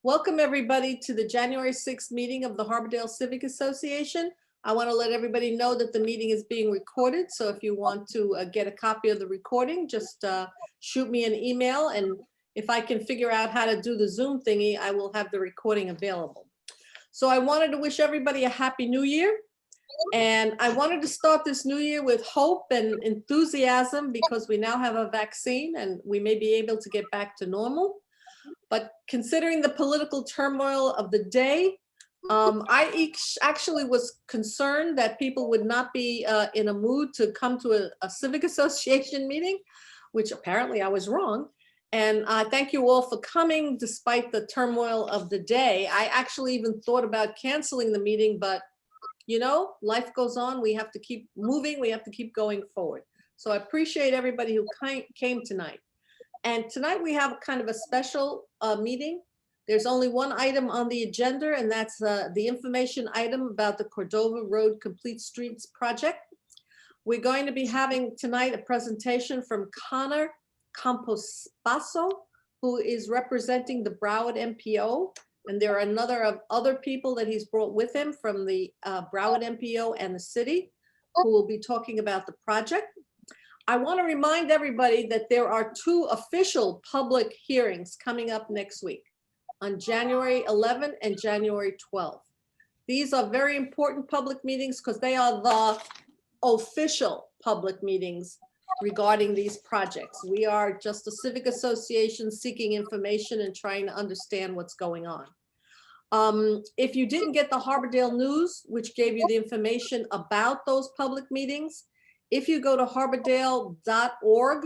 Welcome everybody to the January 6th meeting of the Harbordale Civic Association. I want to let everybody know that the meeting is being recorded. So if you want to get a copy of the recording, just shoot me an email. And if I can figure out how to do the Zoom thingy, I will have the recording available. So I wanted to wish everybody a happy new year. And I wanted to start this new year with hope and enthusiasm because we now have a vaccine and we may be able to get back to normal. But considering the political turmoil of the day, I actually was concerned that people would not be in a mood to come to a civic association meeting, which apparently I was wrong. And I thank you all for coming despite the turmoil of the day. I actually even thought about canceling the meeting, but you know, life goes on. We have to keep moving. We have to keep going forward. So I appreciate everybody who came tonight. And tonight we have kind of a special meeting. There's only one item on the agenda, and that's the information item about the Cordova Road Complete Streets project. We're going to be having tonight a presentation from Connor Camposbasso, who is representing the Broward MPO. And there are another of other people that he's brought with him from the Broward MPO and the city who will be talking about the project. I want to remind everybody that there are two official public hearings coming up next week on January 11th and January 12th. These are very important public meetings because they are the official public meetings regarding these projects. We are just a civic association seeking information and trying to understand what's going on. If you didn't get the Harbordale News, which gave you the information about those public meetings, if you go to harbordale.org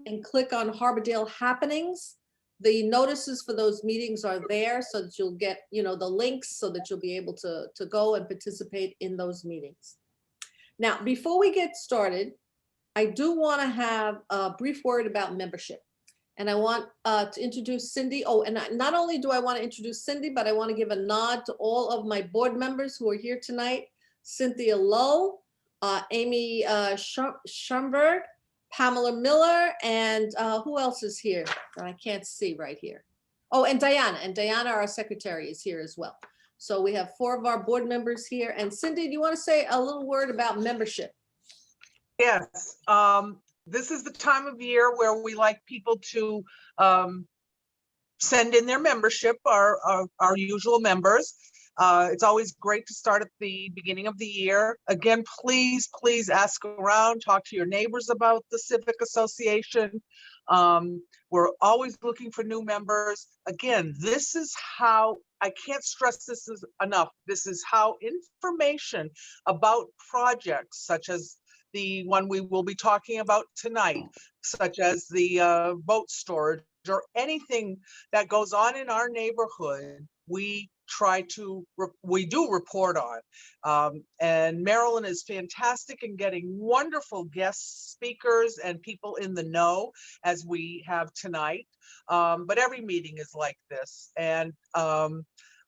and click on Harbordale Happenings, the notices for those meetings are there so that you'll get, you know, the links so that you'll be able to go and participate in those meetings. Now, before we get started, I do want to have a brief word about membership. And I want to introduce Cindy. Oh, and not only do I want to introduce Cindy, but I want to give a nod to all of my board members who are here tonight. Cynthia Lowe, Amy Schomburg, Pamela Miller, and who else is here that I can't see right here? Oh, and Diana, our secretary, is here as well. So we have 4 of our board members here. And Cindy, do you want to say a little word about membership? Yes, this is the time of year where we like people to send in their membership, our usual members. It's always great to start at the beginning of the year. Again, please ask around, talk to your neighbors about the Civic Association. We're always looking for new members. Again, this is how, I can't stress this enough, this is how information about projects such as the one we will be talking about tonight, such as the boat storage or anything that goes on in our neighborhood, we do report on. And Marilyn is fantastic in getting wonderful guest speakers and people in the know as we have tonight. But every meeting is like this. And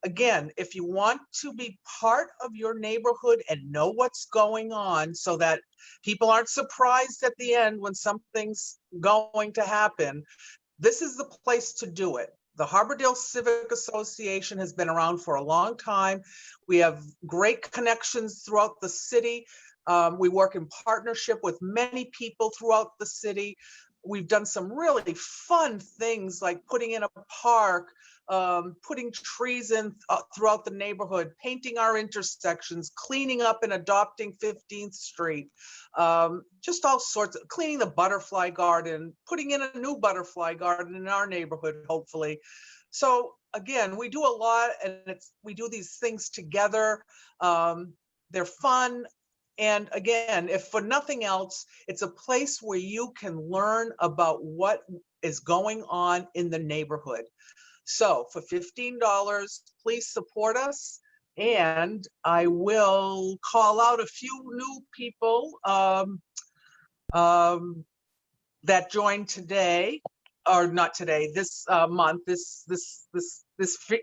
again, if you want to be part of your neighborhood and know what's going on so that people aren't surprised at the end when something's going to happen, this is the place to do it. The Harbordale Civic Association has been around for a long time. We have great connections throughout the city. We work in partnership with many people throughout the city. We've done some really fun things like putting in a park, putting trees in throughout the neighborhood, painting our intersections, cleaning up and adopting 15th Street, just all sorts of, cleaning the butterfly garden, putting in a new butterfly garden in our neighborhood, hopefully. So again, we do a lot, and we do these things together. They're fun. And again, if for nothing else, it's a place where you can learn about what is going on in the neighborhood. So for $15, please support us. And I will call out a few new people that joined today, or not today, this month, this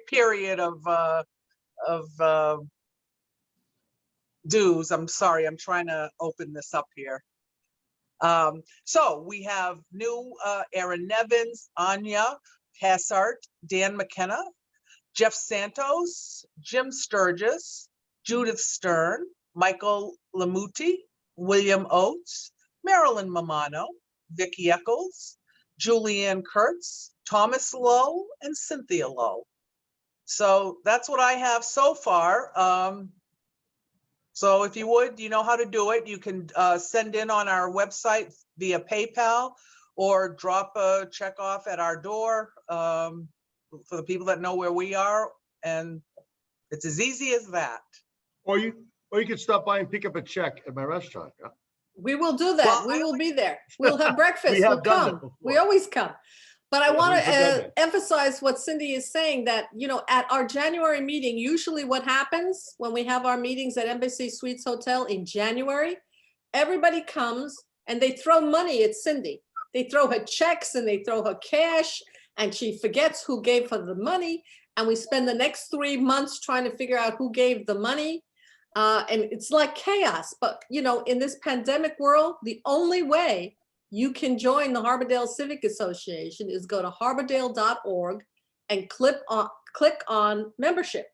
period of dues. I'm sorry, I'm trying to open this up here. So we have new Erin Nevins, Anya Hassart, Dan McKenna, Jeff Santos, Jim Sturgis, Judith Stern, Michael Lamuti, William Oates, Marilyn Mamano, Vicki Eccles, Julianne Kurtz, Thomas Lowe, and Cynthia Lowe. So that's what I have so far. So if you would, you know how to do it. You can send in on our website via PayPal or drop a check off at our door for the people that know where we are. And it's as easy as that. Or you could stop by and pick up a check at my restaurant. Yeah? We will do that. Well, We will be there. We'll have breakfast. have We'll done that come. before. We always come. But I Yeah, want we've done to that. emphasize what Cindy is saying, that, you know, at our January meeting, usually what happens when we have our meetings at Embassy Suites Hotel in January, everybody comes and they throw money at Cindy. They throw her checks and they throw her cash, and she forgets who gave her the money. And we spend the next 3 months trying to figure out who gave the money. And it's like chaos. But, you know, in this pandemic world, the only way you can join the Harbordale Civic Association is go to harbordale.org and click on membership.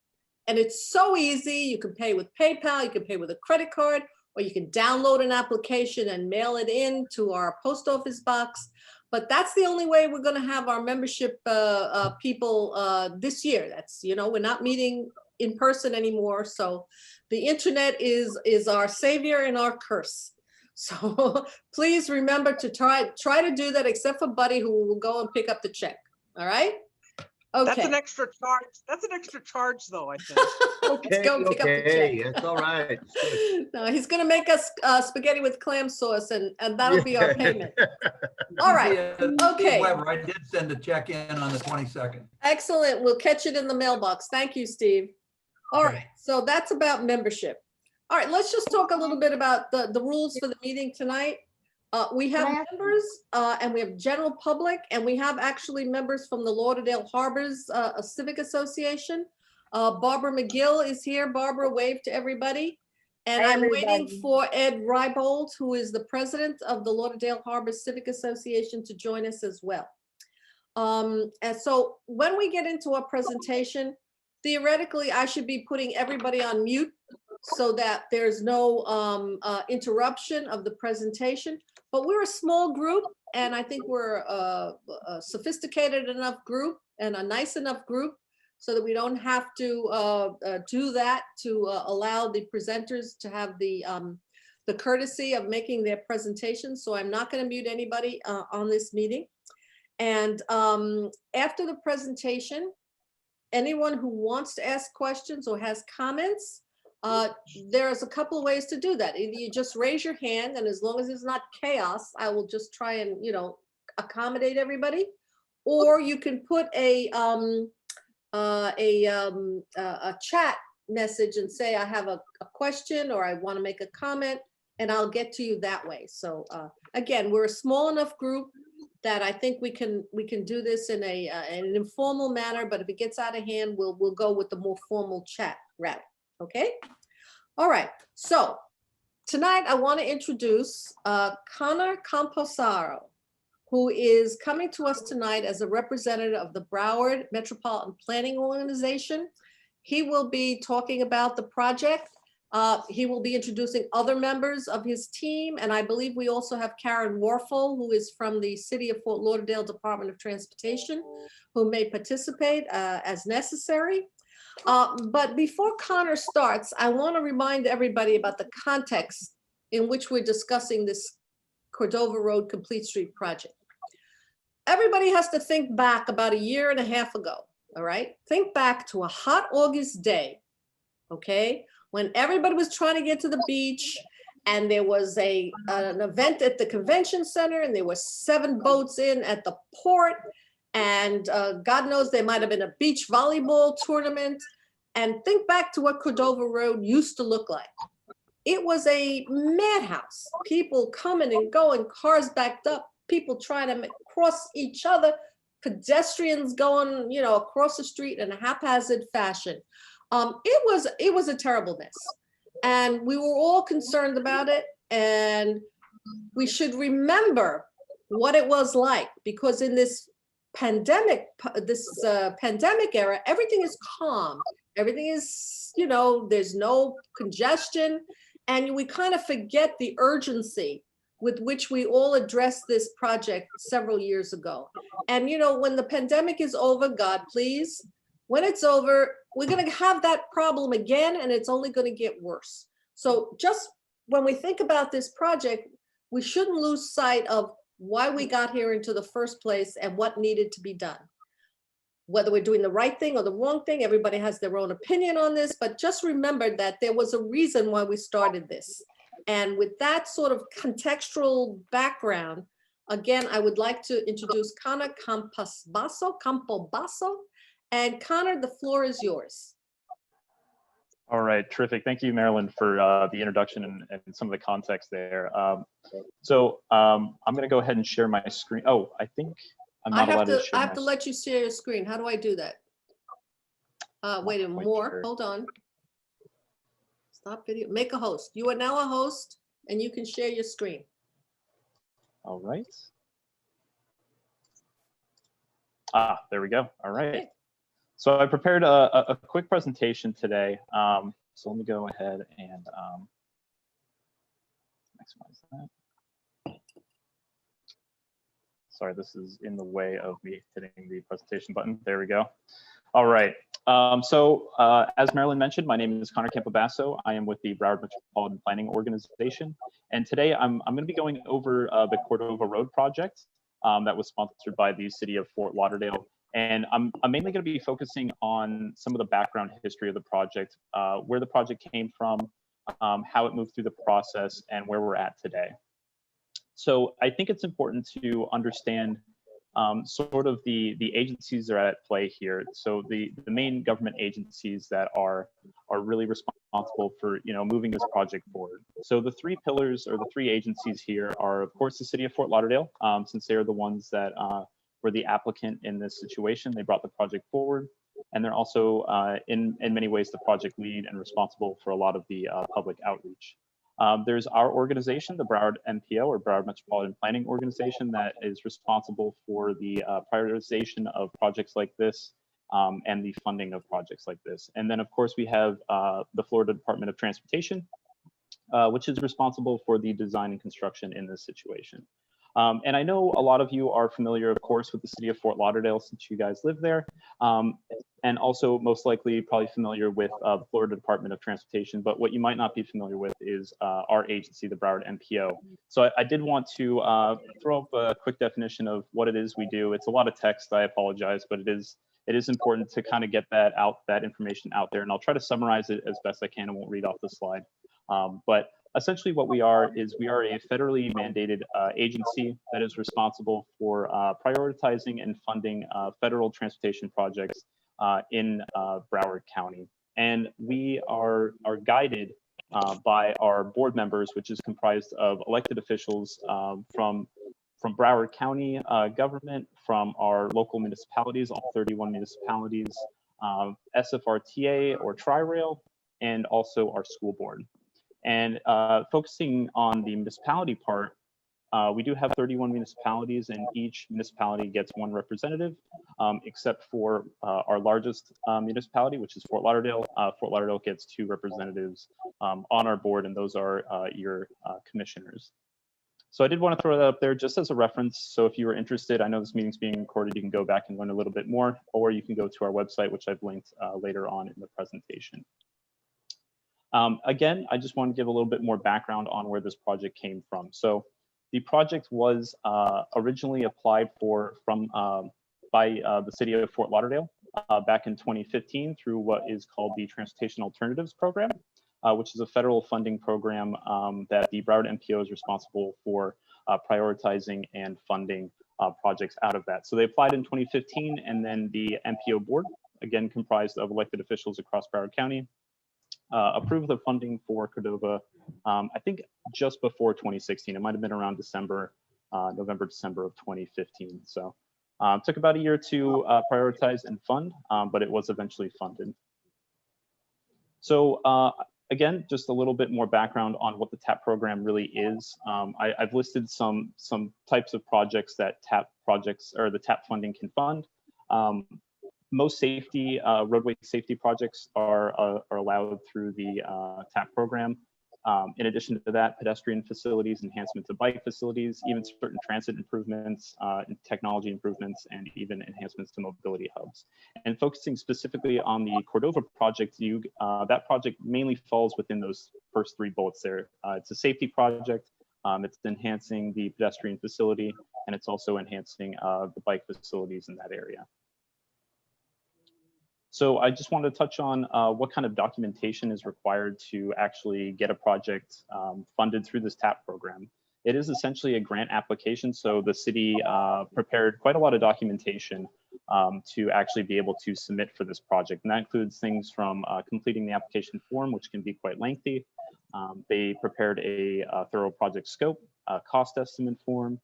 And it's so easy. You can pay with PayPal, you can pay with a credit card, or you can download an application and mail it in to our post office box. But that's the only way we're going to have our membership people this year. That's, you know, we're not meeting in person anymore. So the internet is our savior and our curse. So please remember to try to do that, except for Buddy, who will go and pick up the check. All right. Okay. That's an extra charge. That's an extra charge, though, I think. Okay, go pick up the okay, check. it's all right. It's good. No, he's going to make us spaghetti with clam sauce, and that'll be our payment. All right. Steve Okay. Weber, I did send a check in on the 22nd. Excellent. We'll catch it in the mailbox. Thank you, Steve. All right. So that's about membership. All right. Let's just talk a little bit about the rules for the meeting tonight. We have members and we have general public, and we have actually members from the Lauderdale Harbors Civic Association. Barbara McGill is here. Barbara, wave to everybody. And Hi, I'm waiting everybody. for Ed Rybold, who is the president of the Lauderdale Harbors Civic Association, to join us as well. And so when we get into our presentation, theoretically, I should be putting everybody on mute so that there's no interruption of the presentation. But we're a small group, and I think we're a sophisticated enough group and a nice enough group so that we don't have to do that to allow the presenters to have the courtesy of making their presentation. So I'm not going to mute anybody on this meeting. And after the presentation, anyone who wants to ask questions or has comments, there's a couple of ways to do that. Either you just raise your hand, and as long as it's not chaos, I will just try and, you know, accommodate everybody. Or you can put a chat message and say, I have a question, or I want to make a comment, and I'll get to you that way. So again, we're a small enough group that I think we can do this in an informal manner, but if it gets out of hand, we'll go with the more formal chat route. Okay. All right. So tonight I want to introduce Connor Camposaro, who is coming to us tonight as a representative of the Broward Metropolitan Planning Organization. He will be talking about the project. He will be introducing other members of his team. And I believe we also have Karen Warfel, who is from the City of Fort Lauderdale Department of Transportation, who may participate as necessary. But before Connor starts, I want to remind everybody about the context in which we're discussing this Cordova Road Complete Street project. Everybody has to think back about 1.5 years ago, all right? Think back to a hot August day, okay? When everybody was trying to get to the beach, and there was an event at the convention center, and there were 7 boats in at the port, and God knows there might have been a beach volleyball tournament. And think back to what Cordova Road used to look like. It was a madhouse. People coming and going, cars backed up, people trying to cross each other, pedestrians going, you know, across the street in a haphazard fashion. It was a terrible mess, and we were all concerned about it. And we should remember what it was like, because in this pandemic era, everything is calm. Everything is, you know, there's no congestion, and we kind of forget the urgency with which we all addressed this project several years ago. And, you know, when the pandemic is over, God, please, when it's over, we're going to have that problem again, and it's only going to get worse. So just when we think about this project, we shouldn't lose sight of why we got here into the first place and what needed to be done. Whether we're doing the right thing or the wrong thing, everybody has their own opinion on this, but just remember that there was a reason why we started this. And with that sort of contextual background, again, I would like to introduce Connor Campobasso. And Connor, the floor is yours. All right, terrific. Thank you, Marilyn, for the introduction and some of the context there. I'm going to go ahead and share my screen. Oh, I think I'm not allowed to share. I have to let you share your screen. How do I do that? Wait a minute, more. Sure. Hold on. Stop video. Make a host. You are now a host, and you can share your screen. All right. There we go. All right. Okay. So I prepared a quick presentation today. So let me go ahead and maximize that. Sorry, this is in the way of me hitting the presentation button. There we go. All right. As Marilyn mentioned, my name is Connor Campobasso. I am with the Broward Metropolitan Planning Organization. And today I'm going to be going over the Cordova Road project that was sponsored by the city of Fort Lauderdale. And I'm mainly going to be focusing on some of the background history of the project, where the project came from, how it moved through the process, and where we're at today. So I think it's important to understand sort of the agencies that are at play here. So the main government agencies that are really responsible for, you know, moving this project forward. So the three pillars, or the three agencies here, are of course the city of Fort Lauderdale, since they are the ones that were the applicant in this situation. They brought the project forward, and they're also in many ways the project lead and responsible for a lot of the public outreach. There's our organization, the Broward MPO, or Broward Metropolitan Planning Organization, that is responsible for the prioritization of projects like this and the funding of projects like this. And then of course we have the Florida Department of Transportation, which is responsible for the design and construction in this situation. And I know a lot of you are familiar, of course, with the city of Fort Lauderdale, since you guys live there, and also most likely probably familiar with the Florida Department of Transportation. But what you might not be familiar with is our agency, the Broward MPO. So I did want to throw up a quick definition of what it is we do. It's a lot of text, I apologize, but it is important to kind of get that information out there. And I'll try to summarize it as best I can. I won't read off the slide. But essentially what we are is we are a federally mandated agency that is responsible for prioritizing and funding federal transportation projects in Broward County. And we are guided by our board members, which is comprised of elected officials from Broward County government, from our local municipalities, all 31 municipalities, SFRTA or Tri-Rail, and also our school board. And focusing on the municipality part, we do have 31 municipalities, and each municipality gets one representative, except for our largest municipality, which is Fort Lauderdale. Fort Lauderdale gets 2 representatives on our board, and those are your commissioners. So I did want to throw that up there just as a reference. So if you are interested, I know this meeting's being recorded, you can go back and learn a little bit more, or you can go to our website, which I've linked later on in the presentation. Again, I just want to give a little bit more background on where this project came from. So the project was originally applied for by the city of Fort Lauderdale back in 2015 through what is called the Transportation Alternatives Program, which is a federal funding program that the Broward MPO is responsible for prioritizing and funding projects out of that. So they applied in 2015, and then the MPO board, again comprised of elected officials across Broward County, approved the funding for Cordova, I think just before 2016. It might have been around November, December of 2015. So it took about a year to prioritize and fund, but it was eventually funded. So Again, just a little bit more background on what the TAP program really is. I've listed some types of projects that TAP projects or the TAP funding can fund. Most safety, roadway safety projects are allowed through the TAP program. In addition to that, pedestrian facilities, enhancement to bike facilities, even certain transit improvements, technology improvements, and even enhancements to mobility hubs. And focusing specifically on the Cordova project, that project mainly falls within those first 3 bullets there. It's a safety project, it's enhancing the pedestrian facility, and it's also enhancing the bike facilities in that area. So I just wanted to touch on what kind of documentation is required to actually get a project funded through this TAP program. It is essentially a grant application, so the city prepared quite a lot of documentation to actually be able to submit for this project. And that includes things from completing the application form, which can be quite lengthy. They prepared a thorough project scope, a cost estimate form.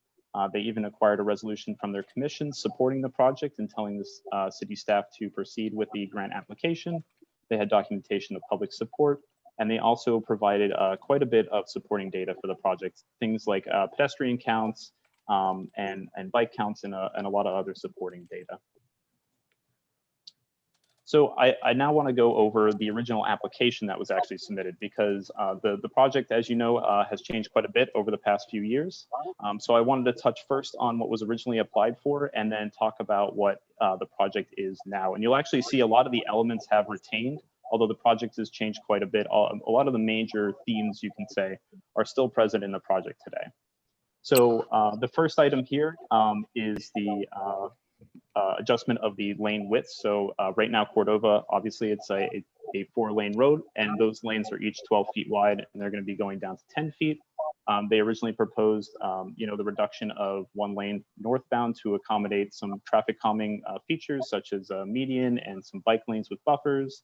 They even acquired a resolution from their commission supporting the project and telling the city staff to proceed with the grant application. They had documentation of public support, and they also provided quite a bit of supporting data for the project, things like pedestrian counts and bike counts and a lot of other supporting data. So I now want to go over the original application that was actually submitted because the project, as you know, has changed quite a bit over the past few years. So I wanted to touch first on what was originally applied for and then talk about what the project is now. And you'll actually see a lot of the elements have retained, although the project has changed quite a bit. A lot of the major themes, you can say, are still present in the project today. So the first item here is the adjustment of the lane width. So right now, Cordova, obviously it's a 4-lane road, and those lanes are each 12 feet wide, and they're going to be going down to 10 feet. They originally proposed, the reduction of 1 lane northbound to accommodate some traffic calming features, such as a median and some bike lanes with buffers.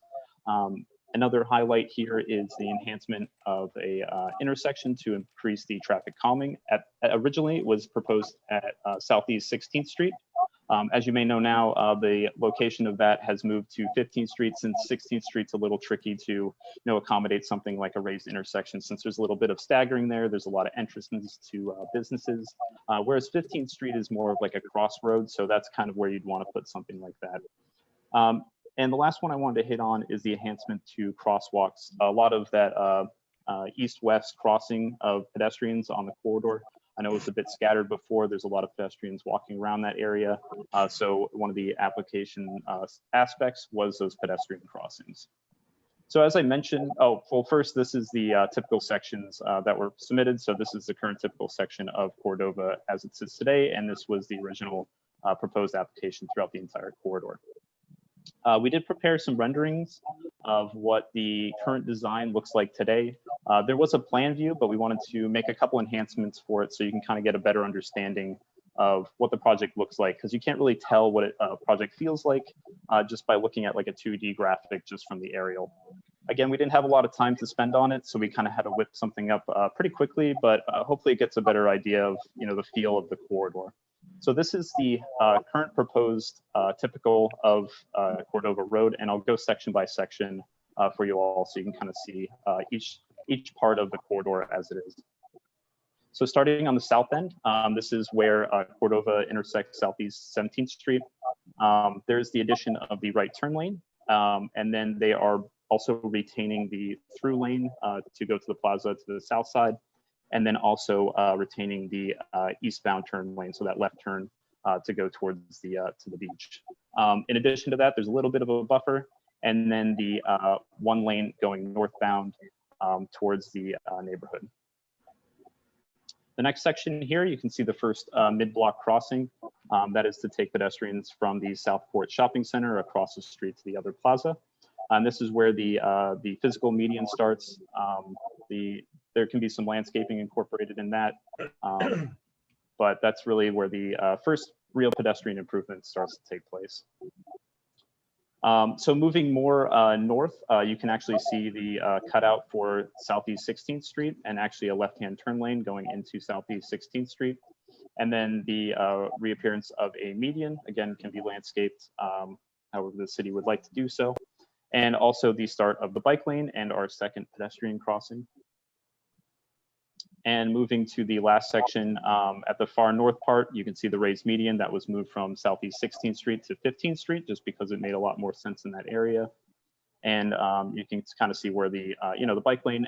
Another highlight here is the enhancement of a intersection to increase the traffic calming. Originally, it was proposed at Southeast 16th Street. As you may know now, the location of that has moved to 15th Street, since 16th Street's a little tricky to accommodate something like a raised intersection, since there's a little bit of staggering there. There's a lot of entrances to businesses, whereas 15th Street is more of like a crossroad. So that's kind of where you'd want to put something like that. And the last one I wanted to hit on is the enhancement to crosswalks. A lot of that east-west crossing of pedestrians on the corridor, I know it's a bit scattered before. There's a lot of pedestrians walking around that area. So one of the application aspects was those pedestrian crossings. So as I mentioned, first, this is the typical sections that were submitted. So this is the current typical section of Cordova as it sits today. And this was the original proposed application throughout the entire corridor. We did prepare some renderings of what the current design looks like today. There was a plan view, but we wanted to make a couple enhancements for it so you can kind of get a better understanding of what the project looks like, because you can't really tell what a project feels like just by looking at like a 2D graphic just from the aerial. Again, we didn't have a lot of time to spend on it, so we kind of had to whip something up pretty quickly, but hopefully it gets a better idea of the feel of the corridor. So this is the current proposed typical of Cordova Road, and I'll go section by section for you all so you can kind of see each part of the corridor as it is. So starting on the south end, this is where Cordova intersects Southeast 17th Street. There's the addition of the right turn lane, and then they are also retaining the through lane to go to the plaza to the south side, and then also retaining the eastbound turn lane, so that left turn to go towards the to the beach. In addition to that, there's a little bit of a buffer, and then the 1 lane going northbound towards the neighborhood. The next section here, you can see the first mid-block crossing. That is to take pedestrians from the Southport Shopping Center across the street to the other plaza. And this is where the physical median starts. There can be some landscaping incorporated in that, but that's really where the first real pedestrian improvement starts to take place. So moving more north, you can actually see the cutout for Southeast 16th Street and actually a left-hand turn lane going into Southeast 16th Street. And then the reappearance of a median, again, can be landscaped however the city would like to do so. and also the start of the bike lane and our second pedestrian crossing. And moving to the last section, at the far north part, you can see the raised median that was moved from Southeast 16th Street to 15th Street, just because it made a lot more sense in that area. And you can kind of see where the, the bike lane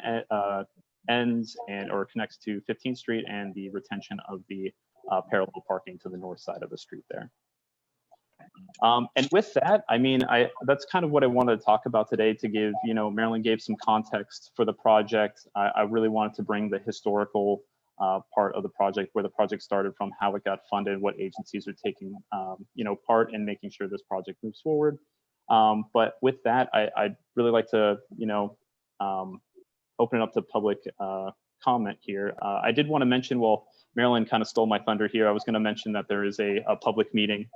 ends or connects to 15th Street, and the retention of the parallel parking to the north side of the street there. And with that, I mean, that's kind of what I wanted to talk about today, to give, Marilyn gave some context for the project. I really wanted to bring the historical part of the project, where the project started from, how it got funded, what agencies are taking, part in making sure this project moves forward. But with that, I'd really like to, open it up to public comment here. I did want to mention, well, Marilyn kind of stole my thunder here. I was going to mention that there is a public meeting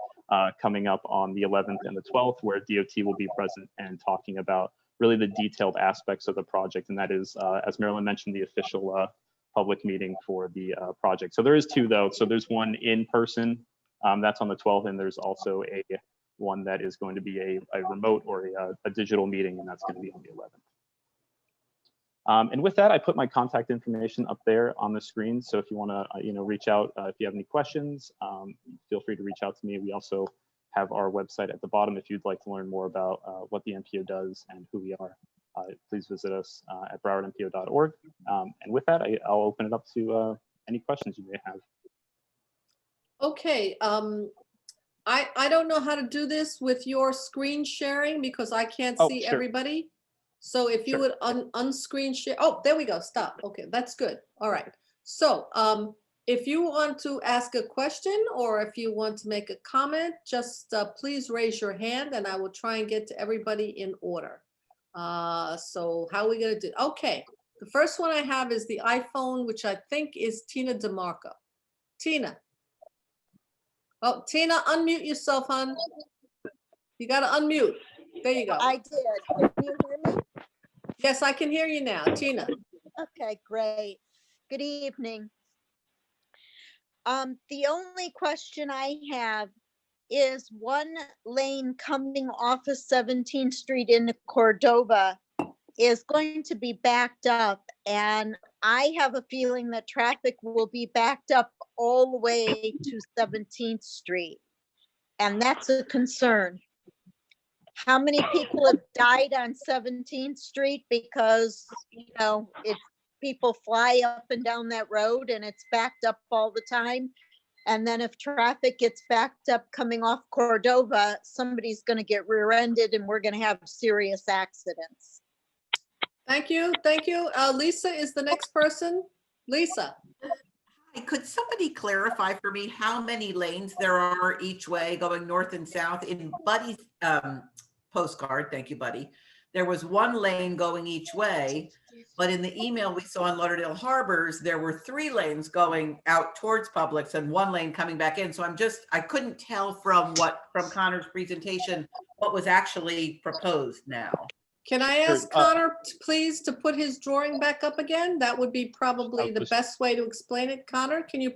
coming up on the 11th and the 12th, where DOT will be present and talking about really the detailed aspects of the project. And that is, as Marilyn mentioned, the official public meeting for the project. So there is two, though. So there's one in person, that's on the 12th, and there's also one that is going to be a remote or a digital meeting, and that's going to be on the 11th. And with that, I put my contact information up there on the screen. So if you want to, reach out, if you have any questions, feel free to reach out to me. We also have our website at the bottom if you'd like to learn more about what the MPO does and who we are. Please visit us at browardmpo.org. And with that, I'll open it up to any questions you may have. Okay. I don't know how to do this with your screen sharing, because I can't see Sure. everybody. So if you Sure. would unscreen share. Oh, there we go. Stop. Okay, that's good. All right. So if you want to ask a question, or if you want to make a comment, just please raise your hand, and I will try and get to everybody in order. So how are we going to do? Okay. The first one I have is the iPhone, which I think is Tina DeMarco. Tina. Oh, Tina, unmute yourself, hon. You got to unmute. There you go. I did. Can you hear me? Yes, I can hear you now, Tina. Okay, great. Good evening. The only question I have is, one lane coming off of 17th Street into Cordova is going to be backed up, and I have a feeling that traffic will be backed up all the way to 17th Street, and that's a concern. How many people have died on 17th Street because, it's people fly up and down that road and it's backed up all the time. And then if traffic gets backed up coming off Cordova, somebody's going to get rear-ended and we're going to have serious accidents. Thank you. Thank you. Lisa is the next person. Lisa. Hi, could somebody clarify for me how many lanes there are each way going north and south? In Buddy's postcard, thank you, Buddy, there was one lane going each way, but in the email we saw in Lauderdale Harbors, there were 3 lanes going out towards Publix and 1 lane coming back in. So I couldn't tell from Connor's presentation what was actually proposed now. Can I ask Connor, please, to put his drawing back up again? That would be probably the best way to explain it. Connor, can you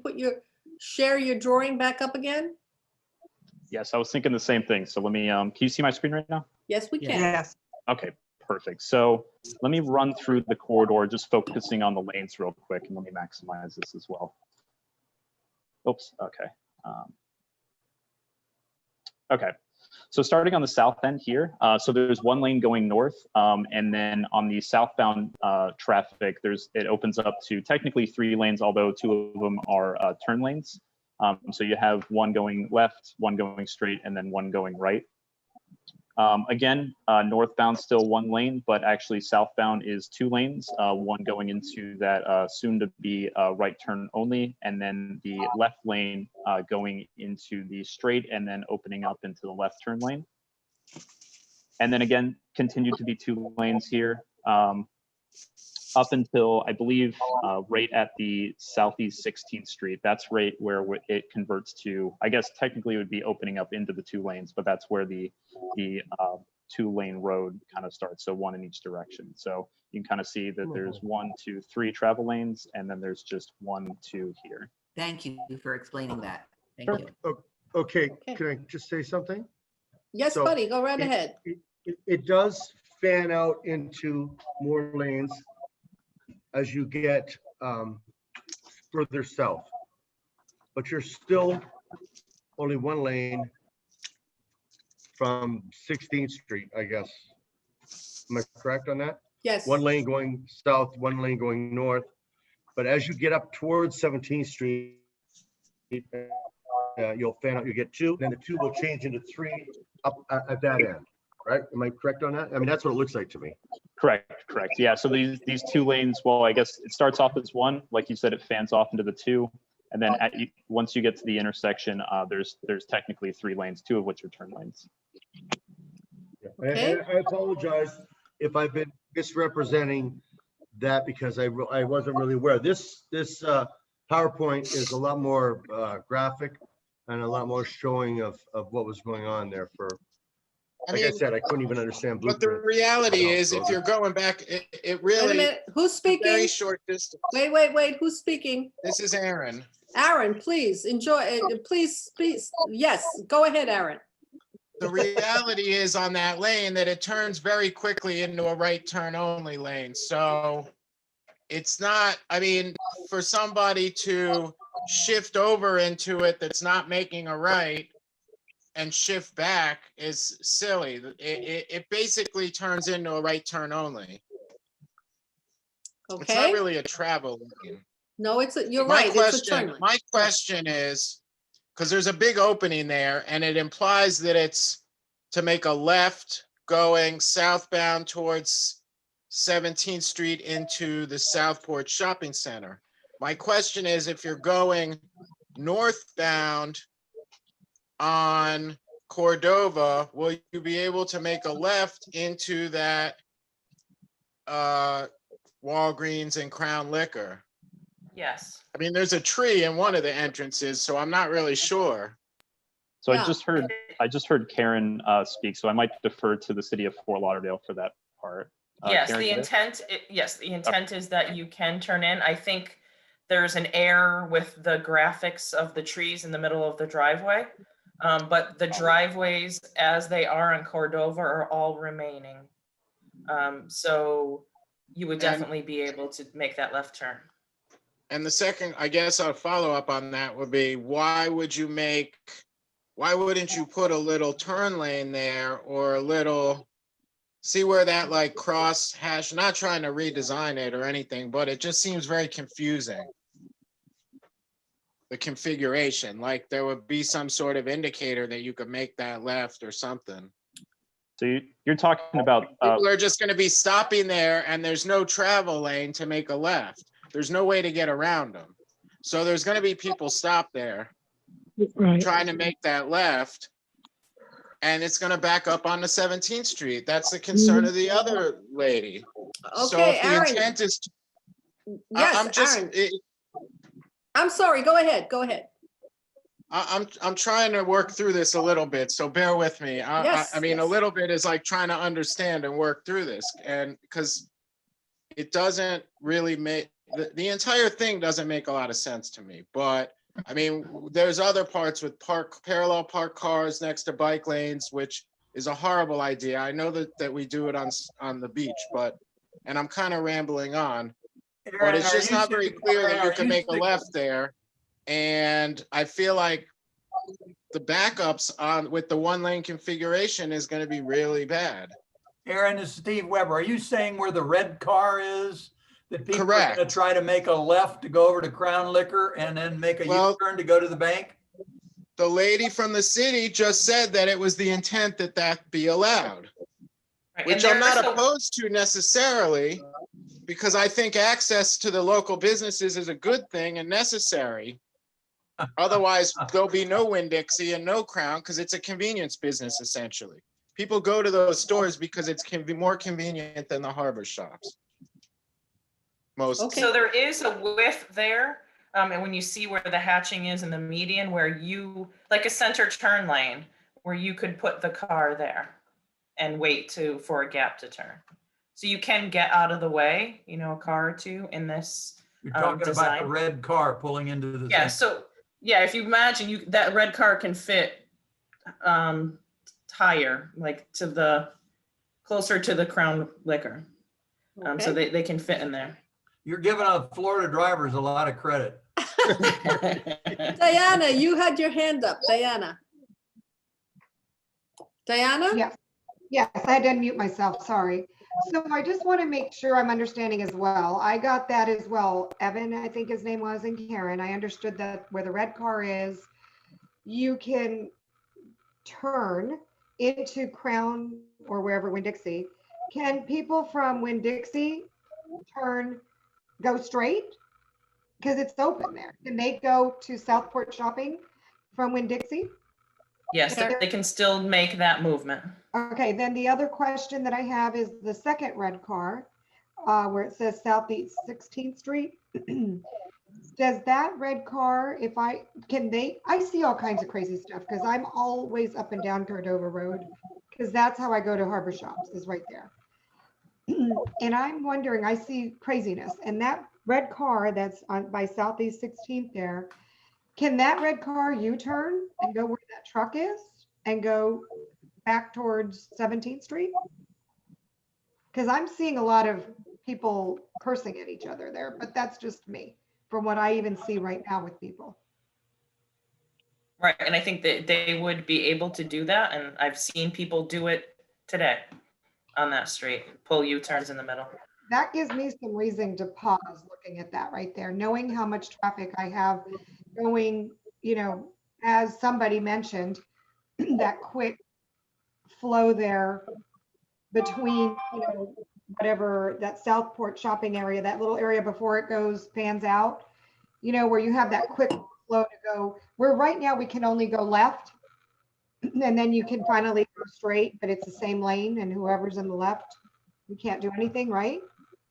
share your drawing back up again? Yes, I was thinking the same thing. So let me, can you see my screen right now? Yes, we can. Yes. Okay, perfect. So let me run through the corridor, just focusing on the lanes real quick, and let me maximize this as well. Oops, okay. Okay, so starting on the south end here, so there's 1 lane going north, and then on the southbound traffic, it opens up to technically 3 lanes, although 2 of them are turn lanes. So you have 1 going left, 1 going straight, and then 1 going right. Again, northbound still 1 lane, but actually southbound is 2 lanes, 1 going into that soon to be right turn only, and then the left lane going into the straight and then opening up into the left turn lane. And then again, continue to be 2 lanes here. Up until, I believe, right at the Southeast 16th Street. That's right where it converts to, I guess technically it would be opening up into the 2 lanes, but that's where the 2-lane road kind of starts. So 1 in each direction. So you can kind of see that there's 1, 2, 3 travel lanes, and then there's just 1, 2 here. Thank you for explaining that. Thank Sure. you. Okay, can I just say something? Yes, So, buddy, go right ahead. it does fan out into more lanes as you get further south. But you're still only one lane from 16th Street, I guess. Am I correct on that? Yes. One lane going south, one lane going north. But as you get up towards 17th Street, you'll fan out, you get two, then the two will change into three up at that end, right? Am I correct on that? I mean, that's what it looks like to me. Correct. Yeah, so these two lanes, well, I guess it starts off as one, like you said, it fans off into the two. And then once you get to the intersection, there's technically 3 lanes, 2 of which are turn lanes. Okay. And I apologize if I've been misrepresenting that because I wasn't really aware. This PowerPoint is a lot more graphic and a lot more showing of what was going on there for, like I said, I couldn't even understand But the blueprint. reality is, if you're going back, it Wait a really, minute. Who's very speaking? short distance. Wait. Who's speaking? This is Aaron. Aaron, please enjoy. Please. Yes, go ahead, Aaron. The reality is on that lane that it turns very quickly into a right turn only lane. So it's not, I mean, for somebody to shift over into it that's not making a right and shift back is silly. It basically turns into a right turn only. It's not Okay. really a travel lane. No, you're right. It's a turn lane. My question is, because there's a big opening there and it implies that it's to make a left going southbound towards 17th Street into the Southport Shopping Center. My question is, if you're going northbound on Cordova, will you be able to make a left into that Walgreens and Crown Liquor? Yes. I mean, there's a tree in one of the entrances, so I'm not really sure. So Yeah. I just heard Karen speak, so I might defer to the city of Fort Lauderdale for that part. Yes, Karen, the go ahead. intent, the intent is that you can turn in. I think there's an error with the graphics of the trees in the middle of the driveway. But the driveways as they are on Cordova are all remaining. So you would definitely be able to make that left turn. And the second, I guess I'll follow up on that would be, why wouldn't you put a little turn lane there or a little, see where that like cross hash, not trying to redesign it or anything, but it just seems very confusing. The configuration, like there would be some sort of indicator that you could make that left or something. So you're talking about People are just going to be stopping there and there's no travel lane to make a left. There's no way to get around them. So there's going to be people stop there trying to make that left. And it's going to back up onto 17th Street. That's the concern of the other lady. So Okay, if the Aaron. intent is, Yes, Aaron. I'm sorry. Go ahead. I'm trying to work through this a little bit, so bear with me. Yes, I mean, yes. a little bit is like trying to understand and work through this, and because it doesn't really make the entire thing doesn't make a lot of sense to me. But I mean, there's other parts with parallel park cars next to bike lanes, which is a horrible idea. I know that we do it on the beach, and I'm kind of rambling on, but it's just not very clear that you can make a left there. And I feel like the backups with the 1-lane configuration is going to be really bad. Aaron, this is Steve Weber. Are you saying where the red car is? That people are Correct. going to try to make a left to go over to Crown Liquor and then make a U-turn to go to the bank? The lady from the city just said that it was the intent that that be allowed, Right, which and I'm not there's a- opposed to necessarily, because I think access to the local businesses is a good thing and necessary. Otherwise, there'll be no Winn-Dixie and no Crown because it's a convenience business, essentially. People go to those stores because it's can be more convenient than the harbor shops. Most. Okay. So there is a width there. And when you see where the hatching is in the median, where you, like a center turn lane, where you could put the car there and wait for a gap to turn. So you can get out of the way, a car or two in this You're talking design. about the red car pulling into the. Yeah, center. so, yeah, if you imagine that red car can fit higher, like to the closer to the Crown Liquor. So Okay. they can fit in there. You're giving Florida drivers a lot of credit. Diana, you had your hand up. Diana? Yes, yes, I had to unmute myself, sorry. So I just want to make sure I'm understanding as well. I got that as well. Evan, I think his name was, and Karen, I understood that where the red car is, you can turn into Crown or wherever, Winn-Dixie. Can people from Winn-Dixie go straight? Because it's open there. Can they go to Southport shopping from Winn-Dixie? Yes, they can still make that movement. Okay, then the other question that I have is the second red car, where it says Southeast 16th Street. Does that red car, I see all kinds of crazy stuff because I'm always up and down Cordova Road because that's how I go to Harbor Shops, is right there. And I'm wondering, I see craziness, and that red car that's on by Southeast 16th there, can that red car U-turn and go where that truck is and go back towards 17th Street? Because I'm seeing a lot of people cursing at each other there, but that's just me from what I even see right now with people. Right, and I think that they would be able to do that, and I've seen people do it today on that street, pull U-turns in the middle. That gives me some reason to pause looking at that right there, knowing how much traffic I have going, as somebody mentioned, that quick flow there between, whatever, that Southport shopping area, that little area before it pans out, where you have that quick flow to go, where right now we can only go left and then you can finally go straight, but it's the same lane and whoever's in the left, you can't do anything, right?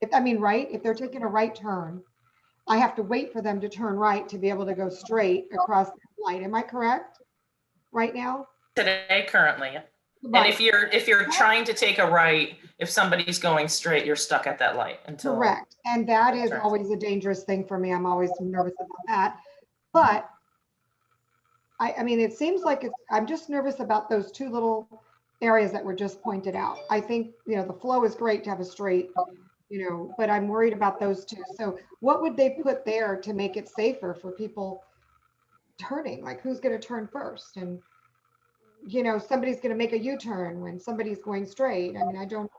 If they're taking a right turn, I have to wait for them to turn right to be able to go straight across the light. Am I correct right now? Today, currently. Right. And if you're trying to take a right, if somebody's going straight, you're stuck at that light until. Correct. And that is turns. always a dangerous thing for me. I'm always nervous about that. But it seems like I'm just nervous about those two little areas that were just pointed out. I think, the flow is great to have a straight, but I'm worried about those two. So what would they put there to make it safer for people turning? Like, who's going to turn first? And, somebody's going to make a U-turn when somebody's going straight. I don't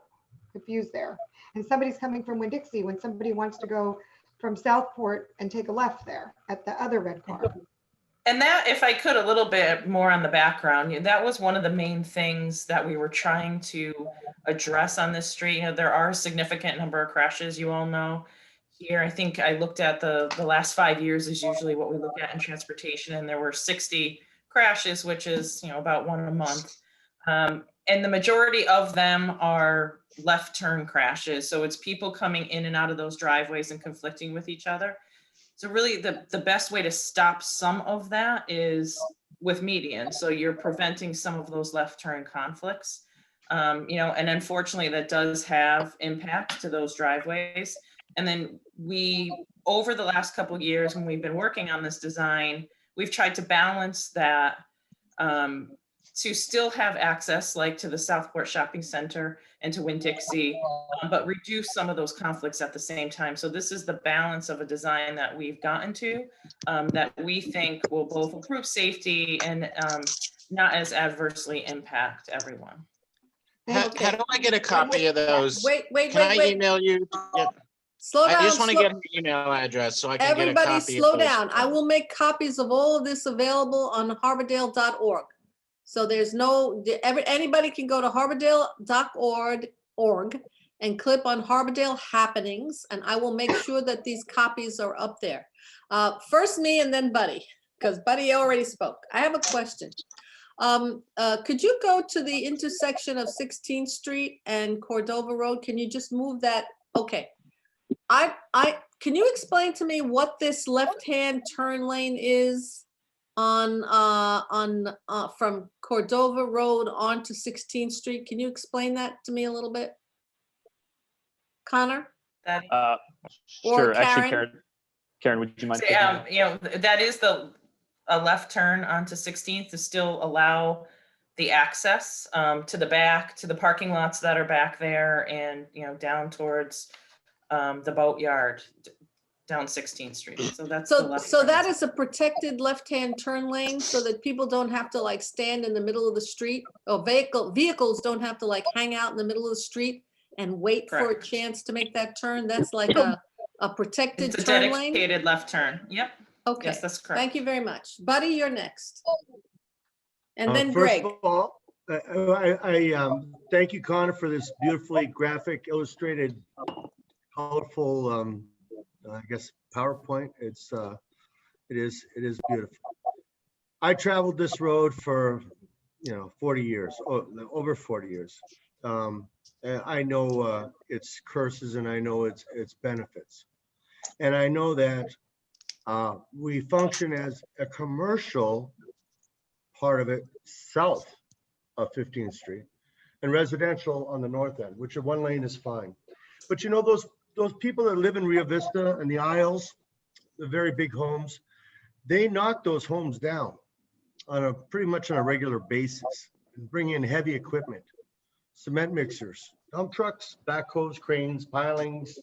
confuse there. And somebody's coming from Winn-Dixie when somebody wants to go from Southport and take a left there at the other red car. And that, if I could, a little bit more on the background, that was one of the main things that we were trying to address on this street. There are a significant number of crashes, you all know. Here, I think I looked at the last 5 years is usually what we look at in transportation, and there were 60 crashes, which is, about one a month. And the majority of them are left turn crashes. So it's people coming in and out of those driveways and conflicting with each other. So really the best way to stop some of that is with median. So you're preventing some of those left turn conflicts, and unfortunately that does have impact to those driveways. And then over the last couple of years when we've been working on this design, we've tried to balance that to still have access like to the Southport Shopping Center and to Winn-Dixie, but reduce some of those conflicts at the same time. So this is the balance of a design that we've gotten to that we think will both improve safety and not as adversely impact everyone. How do I get a copy of those? Wait. Can I email you? Yeah. Slow down. I just want to get an email address so I can get a copy. Everybody slow down. I will make copies of all of this available on harbordale.org. So anybody can go to harbordale.org and click on Harbordale Happenings, and I will make sure that these copies are up there. First me and then Buddy, because Buddy already spoke. I have a question. Could you go to the intersection of 16th Street and Cordova Road? Can you just move that? Okay. Can you explain to me what this left-hand turn lane is on from Cordova Road onto 16th Street? Can you explain that to me a little bit? Connor? Sure. Actually, Karen? Karen, would you mind? So, that is a left turn onto 16th to still allow the access to the back, to the parking lots that are back there, and down towards the boatyard down 16th Street. So that's the left So turn. that is a protected left-hand turn lane so that people don't have to like stand in the middle of the street, or vehicles don't have to like hang out in the middle of the street and wait for a Correct. chance to make that turn. That's like a protected It's a turn lane. dedicated left turn. Yep. Okay, Yes, that's correct. thank you very much. Buddy, you're next. And then First Greg. of all, I thank you, Connor, for this beautifully graphic, illustrated, colorful, I guess, PowerPoint. It is beautiful. I traveled this road for 40 years, over 40 years. I know its curses and I know its benefits, and I know that we function as a commercial part of it south of 15th Street and residential on the north end, which are one lane is fine. But those people that live in Rio Vista and the Isles, the very big homes, they knock those homes down on pretty much on a regular basis and bring in heavy equipment, cement mixers, dump trucks, backhoes, cranes, pilings,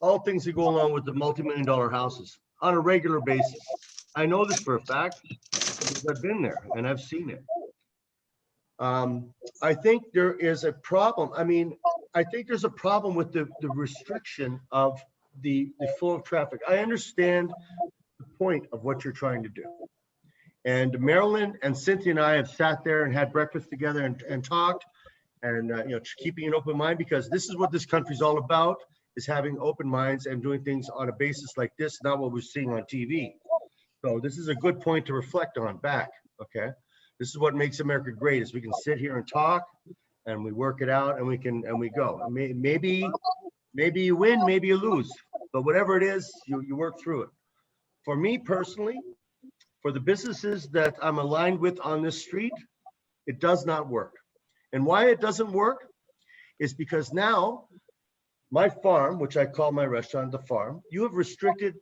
all things that go along with the multi-million-dollar houses on a regular basis. I know this for a fact because I've been there and I've seen it. I think there is a problem. I think there's a problem with the restriction of the flow of traffic. I understand the point of what you're trying to do. And Marilyn and Cynthia and I have sat there and had breakfast together and talked and keeping an open mind, because this is what this country's all about, is having open minds and doing things on a basis like this, not what we're seeing on TV. So this is a good point to reflect on back, okay? This is what makes America great, is we can sit here and talk and we work it out and we go. Maybe you win, maybe you lose, but whatever it is, you work through it. For me personally, for the businesses that I'm aligned with on this street, it does not work. And why it doesn't work is because now my farm, which I call my restaurant the farm, you have restricted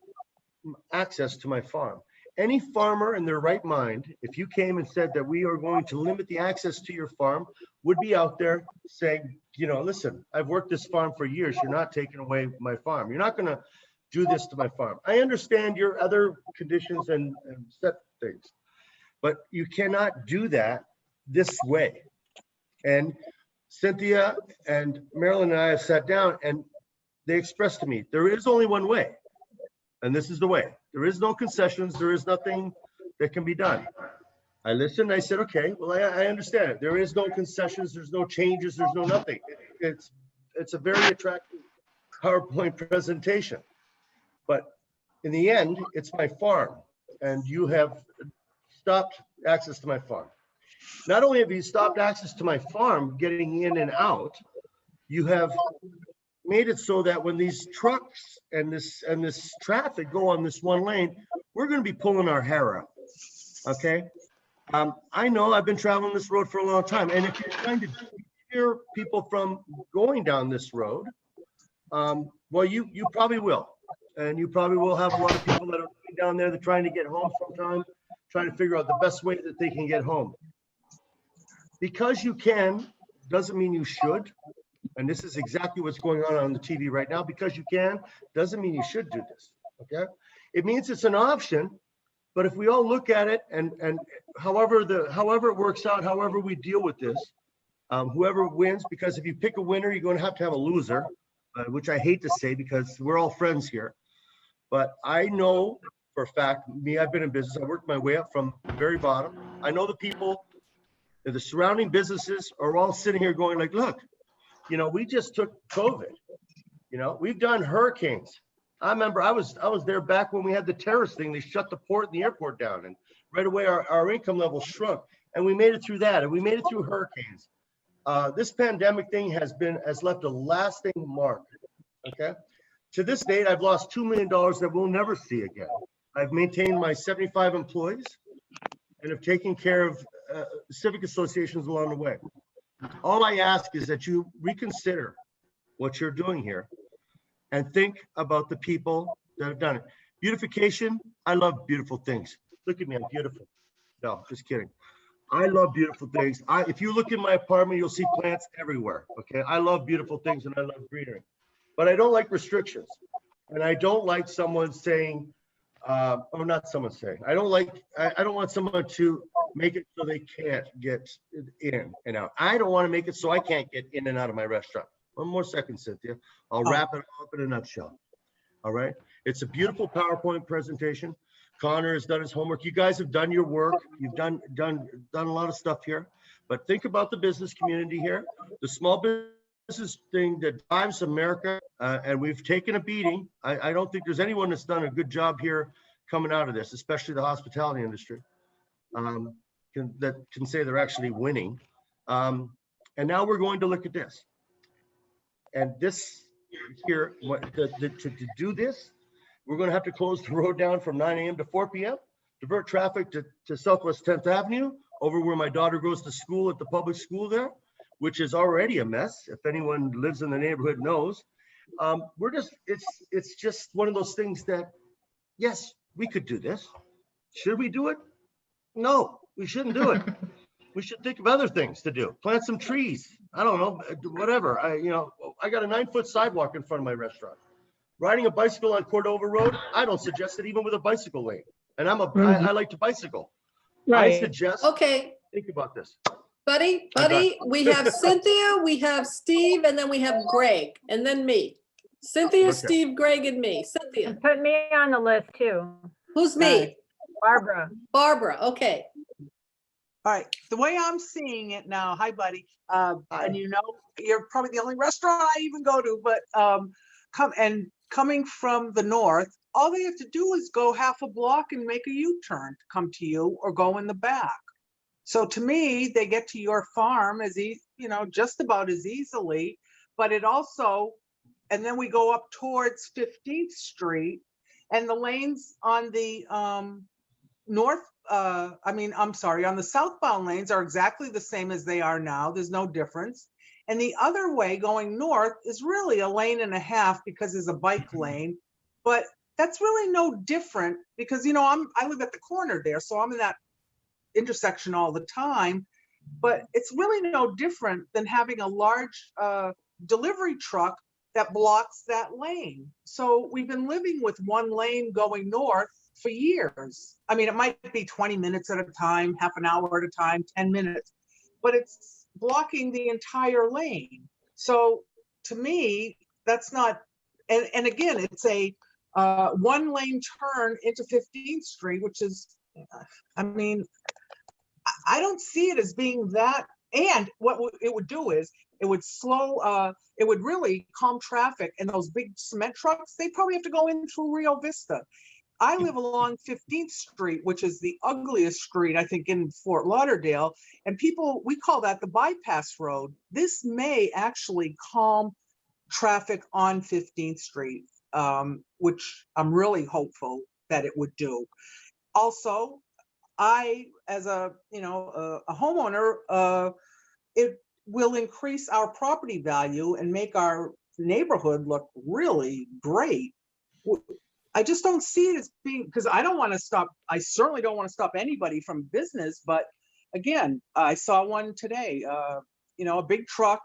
access to my farm. Any farmer in their right mind, if you came and said that we are going to limit the access to your farm, would be out there saying, listen, I've worked this farm for years. You're not taking away my farm. You're not going to do this to my farm. I understand your other conditions and set things, but you cannot do that this way. And Cynthia and Marilyn and I have sat down and they expressed to me, there is only one way. And this is the way. There is no concessions. There is nothing that can be done. I listened. I said, okay, well, I understand it. There is no concessions. There's no changes. There's no nothing. It's a very attractive PowerPoint presentation. But in the end, it's my farm. And you have stopped access to my farm. Not only have you stopped access to my farm getting in and out, you have made it so that when these trucks and this traffic go on this one lane, we're going to be pulling our hair out. Okay. I know I've been traveling this road for a long time. And if you're trying to deter people from going down this road, well, you probably will. And you probably will have a lot of people that are down there that are trying to get home sometime, trying to figure out the best way that they can get home. Because you can, doesn't mean you should. And this is exactly what's going on the TV right now. Because you can, doesn't mean you should do this, okay? It means it's an option, but if we all look at it and however it works out, however we deal with this, whoever wins, because if you pick a winner, you're going to have a loser, which I hate to say because we're all friends here. But I know for a fact, I've been in business, I worked my way up from the very bottom. I know the people, the surrounding businesses are all sitting here going like, look, we just took COVID, we've done hurricanes. I remember I was there back when we had the terrorist thing. They shut the port and the airport down, and right away our income level shrunk, and we made it through that, and we made it through hurricanes. This pandemic thing has left a lasting mark. Okay. To this date, I've lost $2 million that we'll never see again. I've maintained my 75 employees and have taken care of civic associations along the way. All I ask is that you reconsider what you're doing here and think about the people that have done it. Beautification, I love beautiful things. Look at me, I'm beautiful. No, just kidding. I love beautiful things. If you look in my apartment, you'll see plants everywhere. Okay. I love beautiful things and I love greenery, but I don't like restrictions. And I don't like someone saying, or not someone saying, I don't want someone to make it so they can't get in and out. I don't want to make it so I can't get in and out of my restaurant. One more second, Cynthia. I'll wrap it up in a nutshell. All right. It's a beautiful PowerPoint presentation. Connor has done his homework. You guys have done your work. You've done a lot of stuff here, but think about the business community here, the small business thing that drives America. And we've taken a beating. I don't think there's anyone that's done a good job here coming out of this, especially the hospitality industry, that can say they're actually winning. And now we're going to look at this. And this here, to do this, we're going to have to close the road down from 9 a.m. to 4 p.m., divert traffic to Southwest 10th Avenue, over where my daughter goes to school at the public school there, which is already a mess. If anyone lives in the neighborhood knows, it's just one of those things that, yes, we could do this. Should we do it? No, we shouldn't do it. We should think of other things to do. Plant some trees. I don't know, whatever. I got a 9-foot sidewalk in front of my restaurant. Riding a bicycle on Cordova Road, I don't suggest it even with a bicycle lane. And I like to bicycle. I suggest, Okay, think about this. buddy, we have Cynthia, we have Steve, and then we have Greg, and then me. Cynthia, Okay. Steve, Greg, and me. Cynthia, Put me on the list too. who's me? Barbara. Barbara, okay. All right, the way I'm seeing it now, hi, buddy. And you're probably the only restaurant I even go to, but coming from the north, all they have to do is go half a block and make a U-turn to come to you or go in the back. So to me, they get to your farm just about as easily, but it also, and then we go up towards 15th Street and the lanes on the on the southbound lanes are exactly the same as they are now. There's no difference. And the other way going north is really a lane and a half because there's a bike lane, but that's really no different because, I live at the corner there, so I'm in that intersection all the time, but it's really no different than having a large delivery truck that blocks that lane. So we've been living with one lane going north for years. I mean, it might be 20 minutes at a time, half an hour at a time, 10 minutes, but it's blocking the entire lane. So to me, that's not, and again, it's a one lane turn into 15th Street, which is, I don't see it as being that. And what it would do is it would slow, it would really calm traffic, and those big cement trucks, they probably have to go in through Rio Vista. I live along 15th Street, which is the ugliest street, I think, in Fort Lauderdale. And we call that the bypass road. This may actually calm traffic on 15th Street, which I'm really hopeful that it would do. Also, as a homeowner, it will increase our property value and make our neighborhood look really great. I just don't see it as being, because I certainly don't want to stop anybody from business, but again, I saw one today, a big truck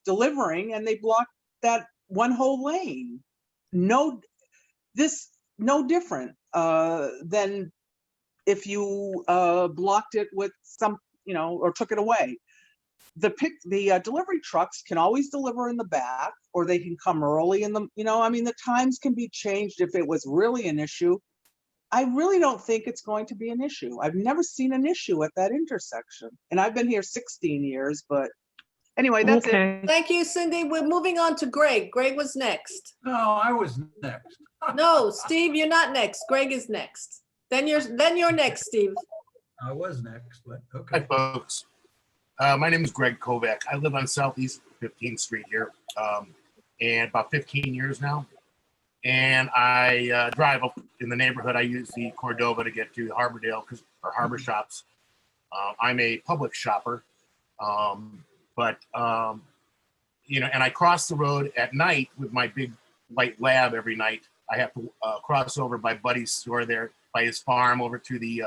delivering, and they blocked that one whole lane. No different than if you blocked it with or took it away. The delivery trucks can always deliver in the back, or they can come early in the times can be changed if it was really an issue. I really don't think it's going to be an issue. I've never seen an issue at that intersection, and I've been here 16 years, but anyway, that's it. Thank you, Cindy. We're moving on to Greg. Greg was next. No, I was next. No, Steve, you're not next. Greg is next. Then you're next, Steve. I was next, but okay. Hi, folks. My name is Greg Kovac. I live on Southeast 15th Street here, and about 15 years now. And I drive up in the neighborhood. I use the Cordova to get to Harbordale or Harbor Shops. I'm a public shopper, and I cross the road at night with my big white lab every night. I have to cross over by Buddy's store there, by his farm over to the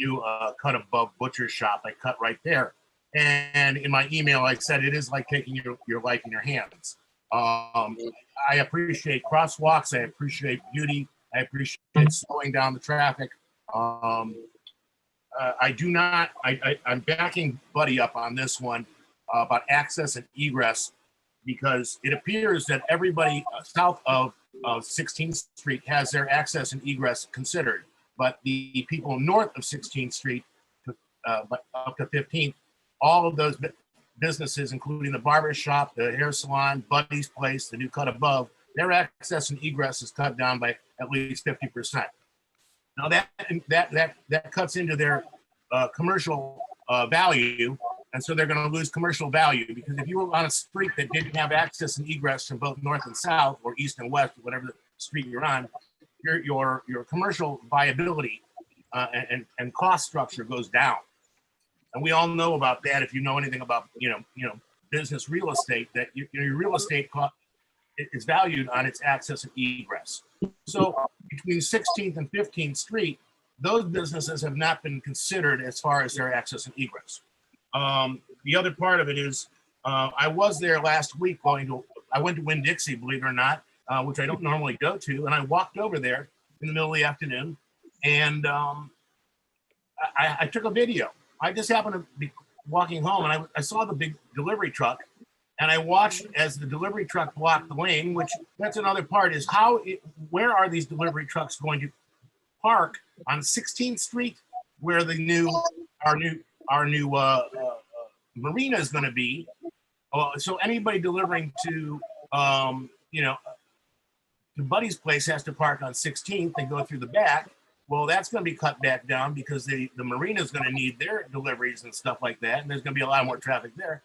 new cut above butcher shop. I cut right there. And in my email, I said, it is like taking your life in your hands. I appreciate crosswalks. I appreciate beauty. I appreciate slowing down the traffic. I'm backing Buddy up on this one about access and egress, because it appears that everybody south of 16th Street has their access and egress considered, but the people north of 16th Street up to 15th, all of those businesses, including the barber shop, the hair salon, Buddy's Place, the new cut above, their access and egress is cut down by at least 50%. Now that cuts into their commercial value, and so they're going to lose commercial value, because if you were on a street that didn't have access and egress from both north and south, or east and west, whatever the street you're on, your commercial viability and cost structure goes down. And we all know about that. If you know anything about business real estate, that your real estate is valued on its access and egress. So between 16th and 15th Street, those businesses have not been considered as far as their access and egress. The other part of it is, I was there last week I went to Winn-Dixie, believe it or not, which I don't normally go to. And I walked over there in the middle of the afternoon, and I took a video. I just happened to be walking home, and I saw the big delivery truck, and I watched as the delivery truck blocked the lane, which that's another part, is where are these delivery trucks going to park on 16th Street, where our new marina is going to be. So anybody delivering to Buddy's Place has to park on 16th and go through the back. Well, that's going to be cut back down, because the marina is going to need their deliveries and stuff like that, and there's going to be a lot more traffic there.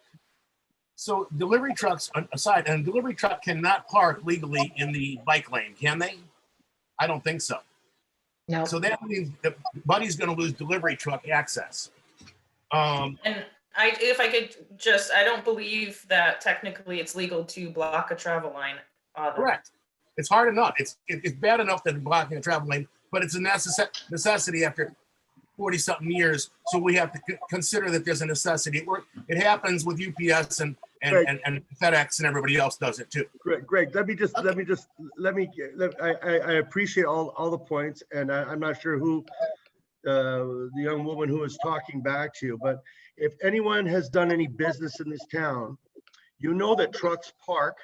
So delivery trucks aside, and a delivery truck cannot park legally in the bike lane, can they? I don't think so. No. So that means that Buddy's going to lose delivery truck access. And if I could just, I don't believe that technically it's legal to block a travel lane. Correct. It's hard enough. It's bad enough that blocking a travel lane, but it's a necessity after 40-something years. So we have to consider that there's a necessity. It happens with UPS and FedEx, and everybody else does it too. Greg, I appreciate all the points, and I'm not sure who the young woman who was talking back to you, but if anyone has done any business in this town, you know that trucks park,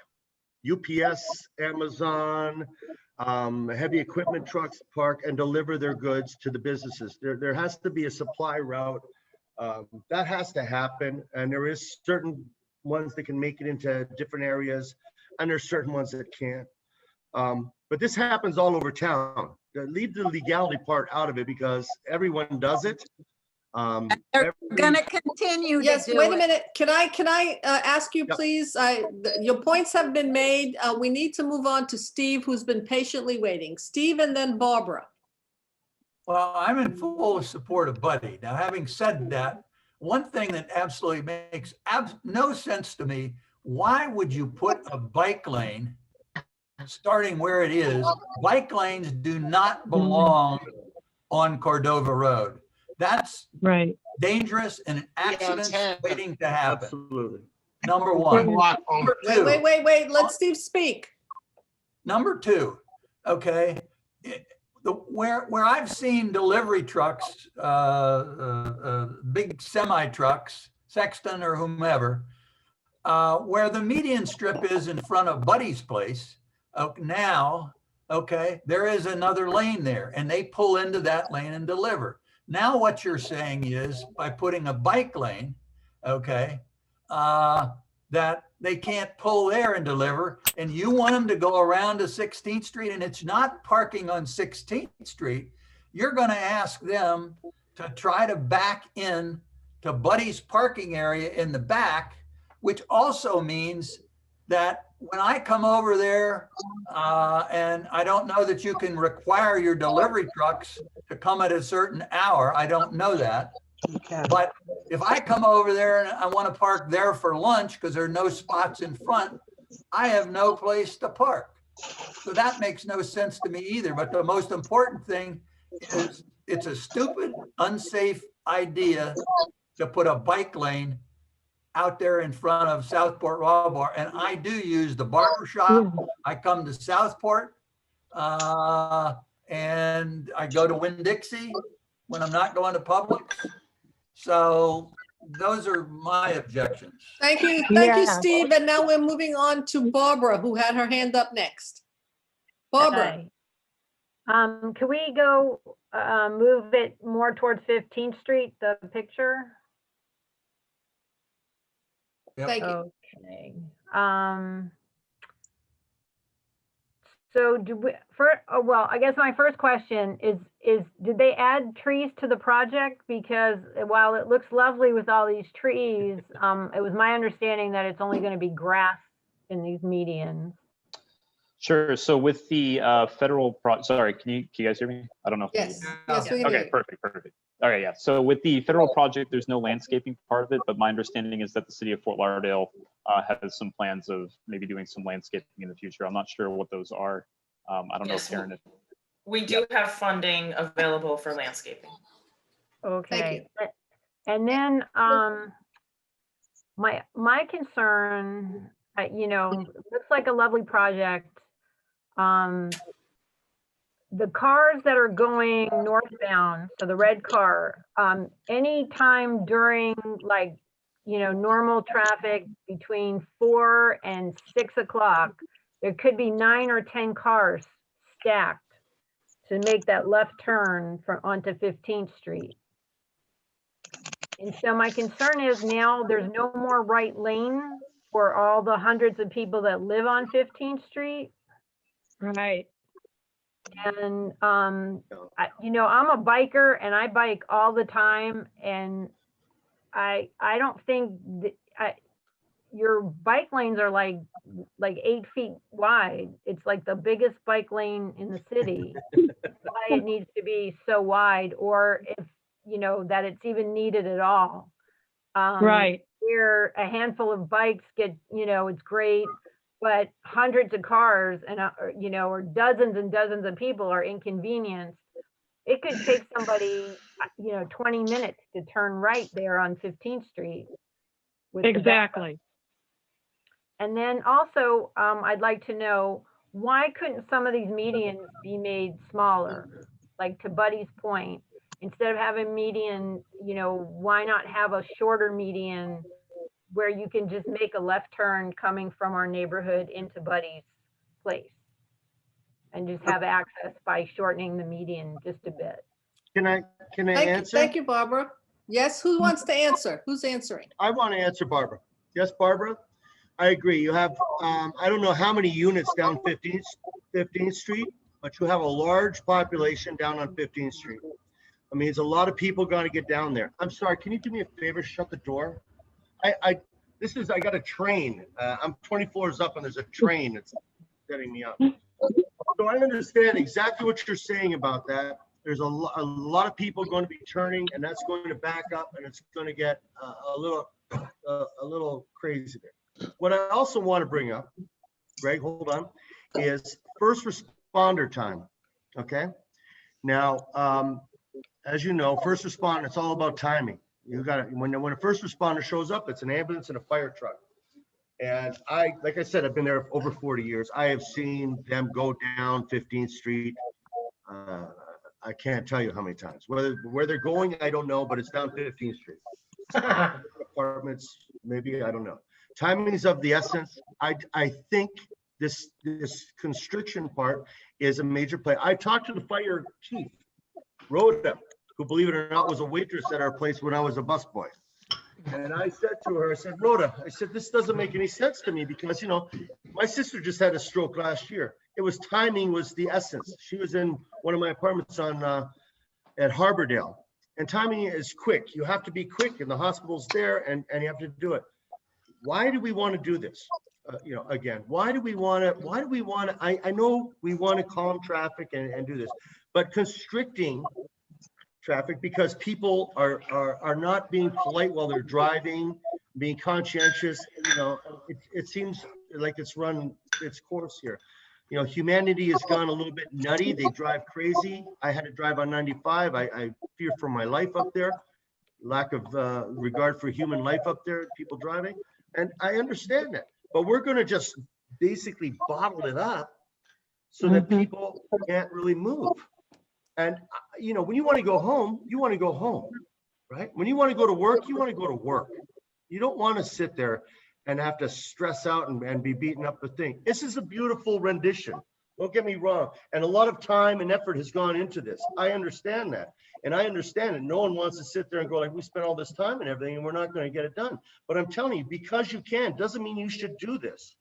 UPS, Amazon, heavy equipment trucks park and deliver their goods to the businesses. There has to be a supply route. That has to happen. And there is certain ones that can make it into different areas, and there's certain ones that can't. But this happens all over town. Leave the legality part out of it, because everyone does it. They're gonna continue to Yes, do wait a it. minute. Can I ask you, Yep. please? Your points have been made. We need to move on to Steve, who's been patiently waiting. Steve, and then Barbara. Well, I'm in full support of Buddy. Now, having said that, one thing that absolutely makes no sense to me, why would you put a bike lane starting where it is? Bike lanes do not belong on Cordova Road. That's Right. dangerous and accidents waiting to happen. Absolutely. Number one. Number two. Wait. Let Steve speak. Number two, okay, where I've seen delivery trucks, big semi trucks, Sexton or whomever, where the median strip is in front of Buddy's Place, now, okay, there is another lane there, and they pull into that lane and deliver. Now what you're saying is, by putting a bike lane, okay, that they can't pull there and deliver, and you want them to go around to 16th Street, and it's not parking on 16th Street, you're going to ask them to try to back in to Buddy's parking area in the back, which also means that when I come over there, and I don't know that you can require your delivery trucks to come at a certain hour. I don't know that. But if I come over there and I want to park there for lunch because there are no spots in front, I have no place to park. So that makes no sense to me either. But the most important thing it's a stupid, unsafe idea to put a bike lane out there in front of Southport Raw Bar. And I do use the barber shop. I come to Southport and I go to Winn-Dixie when I'm not going to Publix. So those are my objections. Thank you, Steve. And now we're moving on to Barbara, who had her hand up next. Barbara. Hi. Can we go move it more towards 15th Street, the picture? Yep. Thank you. Okay. So do we, well, I guess my first question is did they add trees to the project? Because while it looks lovely with all these trees, it was my understanding that it's only going to be grass in these medians. Sure. So with the federal sorry, can you guys hear me? I don't know. Yes. Yes, we can hear Okay, you. perfect. All right, yeah. So with the federal project, there's no landscaping part of it, but my understanding is that the city of Fort Lauderdale has some plans of maybe doing some landscaping in the future. I'm not sure what those are. I don't know, Karen. If, We do have funding available for landscaping. Okay. And then my concern, you know, looks like a lovely project. The cars that are going northbound, so the red car, anytime during like, you know, normal traffic between 4 and 6 o'clock, there could be 9 or 10 cars stacked to make that left turn from onto 15th Street. And so my concern is now there's no more right lane for all the hundreds of people that live on 15th Street. Right. And, you know, I'm a biker and I bike all the time. And I don't think that, your bike lanes are like 8 feet wide. It's like the biggest bike lane in the city. Why it needs to be so wide, or if, you know, that it's even needed at all. Right. Where a handful of bikes get, you know, it's great, but hundreds of cars and, you know, or dozens and dozens of people are inconvenienced. It could take somebody, you know, 20 minutes to turn right there on 15th Street. Exactly. And then also, I'd like to know, why couldn't some of these medians be made smaller? Like to Buddy's point, instead of having median, you know, why not have a shorter median where you can just make a left turn coming from our neighborhood into Buddy's place? And just have access by shortening the median just a bit. Can I answer? Thank you, Barbara. Yes, who wants to answer? Who's answering? I want to answer Barbara. Yes, Barbara? I agree. You have, I don't know how many units down 15th Street, but you have a large population down on 15th Street. I mean, it's a lot of people going to get down there. I'm sorry, can you do me a favor? Shut the door. I got a train. I'm 20 floors up and there's a train that's setting me up. So I understand exactly what you're saying about that. There's a lot of people going to be turning and that's going to back up and it's going to get a little crazy there. What I also want to bring up, Greg, hold on, is first responder time, okay? Now, as you know, first responder, it's all about timing. You got to, when a first responder shows up, it's an ambulance and a fire truck. And like I said, I've been there over 40 years. I have seen them go down 15th Street. I can't tell you how many times. Where they're going, I don't know, but it's down 15th Street. Apartments, maybe, I don't know. Timing is of the essence. I think this constriction part is a major play. I talked to the fire chief, Rhoda, who, believe it or not, was a waitress at our place when I was a busboy. And I said to her, I said, Rhoda, I said, this doesn't make any sense to me because, you know, my sister just had a stroke last year. It was timing was the essence. She was in one of my apartments on at Harbordale, and timing is quick. You have to be quick, and the hospital's there, and you have to do it. Why do we want to do this? You know, again, why do we want to, I know we want to calm traffic and do this, but constricting traffic because people are not being polite while they're driving, being conscientious, you know, it seems like it's run its course here. You know, humanity has gone a little bit nutty. They drive crazy. I had to drive on 95. I fear for my life up there. Lack of regard for human life up there, people driving. And I understand that. But we're going to just basically bottle it up so that people can't really move. And, you know, when you want to go home, you want to go home, right? When you want to go to work, you want to go to work. You don't want to sit there and have to stress out and be beaten up with things. This is a beautiful rendition. Don't get me wrong. And a lot of time and effort has gone into this. I understand that. And I understand it. No one wants to sit there and go like, we spent all this time and everything and we're not going to get it done. But I'm telling you, because you can, doesn't mean you should do this.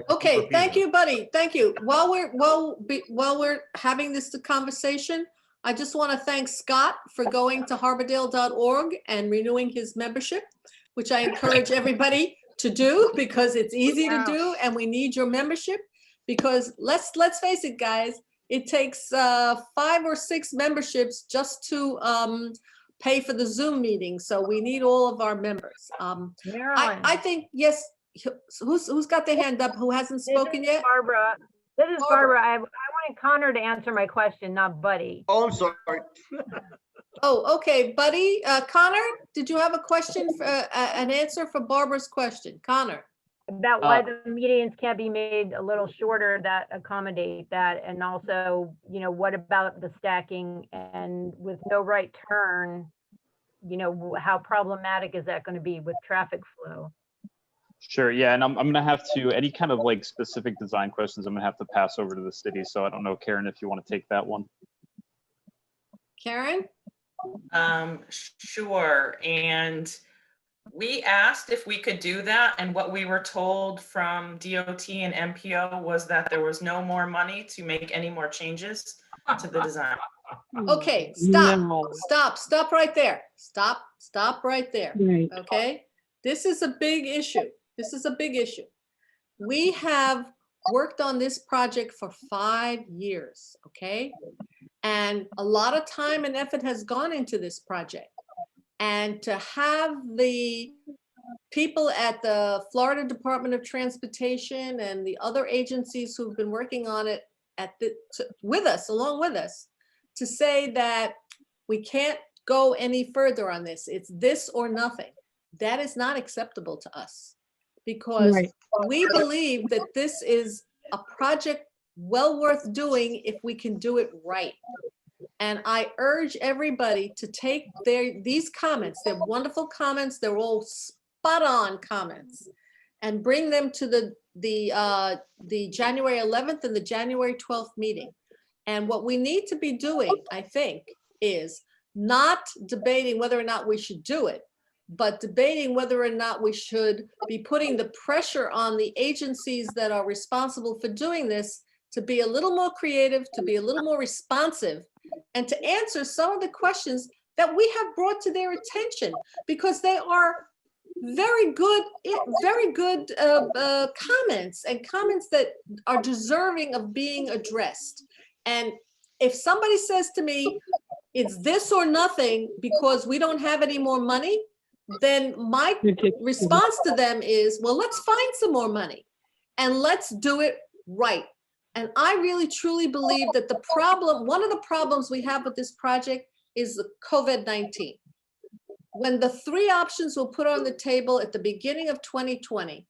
Okay, thank you, buddy. Thank you. While we're having this conversation, I just want to thank Scott for going to harbordale.org and renewing his membership, which I encourage everybody to do because it's easy to do and we need your membership because let's face it, guys, it takes 5 or 6 memberships just to pay for the Zoom meeting. So we need all of our members. I think, yes, who's got their hand up who hasn't spoken yet? Barbara. This is Barbara. I wanted Connor to answer my question, not Buddy. Oh, I'm sorry. Oh, okay, Buddy. Connor, did you have a question for an answer for Barbara's question? Connor. About why the meetings can't be made a little shorter that accommodate that. And also, you know, what about the stacking and with no right turn, you know, how problematic is that going to be with traffic flow? Sure, yeah, and I'm gonna have to, any kind of like specific design questions, I'm gonna have to pass over to the city. So I don't know, Karen, if you want to take that one. Karen? Sure, and we asked if we could do that, and what we were told from DOT and MPO was that there was no more money to make any more changes to the design. Okay, stop right there. Stop right there. Right. Okay, this is a big issue. This is a big issue. We have worked on this project for 5 years, okay? And a lot of time and effort has gone into this project. And to have the people at the Florida Department of Transportation and the other agencies who've been working on it along with us, to say that we can't go any further on this, it's this or nothing, that is not acceptable to us. Because we believe that this is a project well worth doing if we can do it right. And I urge everybody to take these comments, they're wonderful comments, they're all spot on comments, and bring them to the January 11th and the January 12th meeting. And what we need to be doing, I think, is not debating whether or not we should do it, but debating whether or not we should be putting the pressure on the agencies that are responsible for doing this to be a little more creative, to be a little more responsive, and to answer some of the questions that we have brought to their attention, because they are very good comments, and comments that are deserving of being addressed. And if somebody says to me, it's this or nothing because we don't have any more money, then my response to them is, well, let's find some more money and let's do it right. And I really truly believe that one of the problems we have with this project is the COVID-19. When the 3 options were put on the table at the beginning of 2020,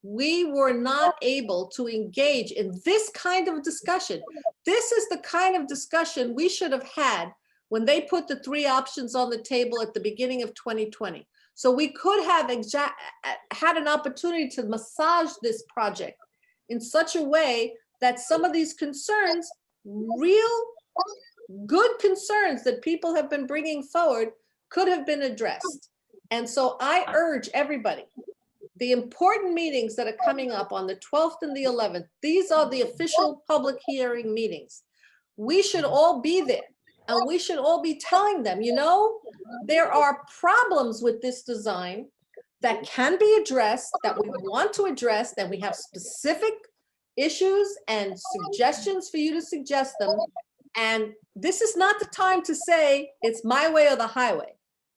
we were not able to engage in this kind of discussion. This is the kind of discussion we should have had when they put the 3 options on the table at the beginning of 2020. So we could have had an opportunity to massage this project in such a way that some of these concerns, real good concerns that people have been bringing forward, could have been addressed. And so I urge everybody, the important meetings that are coming up on the 12th and the 11th, these are the official public hearing meetings. We should all be there. And we should all be telling them, you know, there are problems with this design that can be addressed, that we want to address, that we have specific issues and suggestions for you to suggest them. And this is not the time to say it's my way or the highway.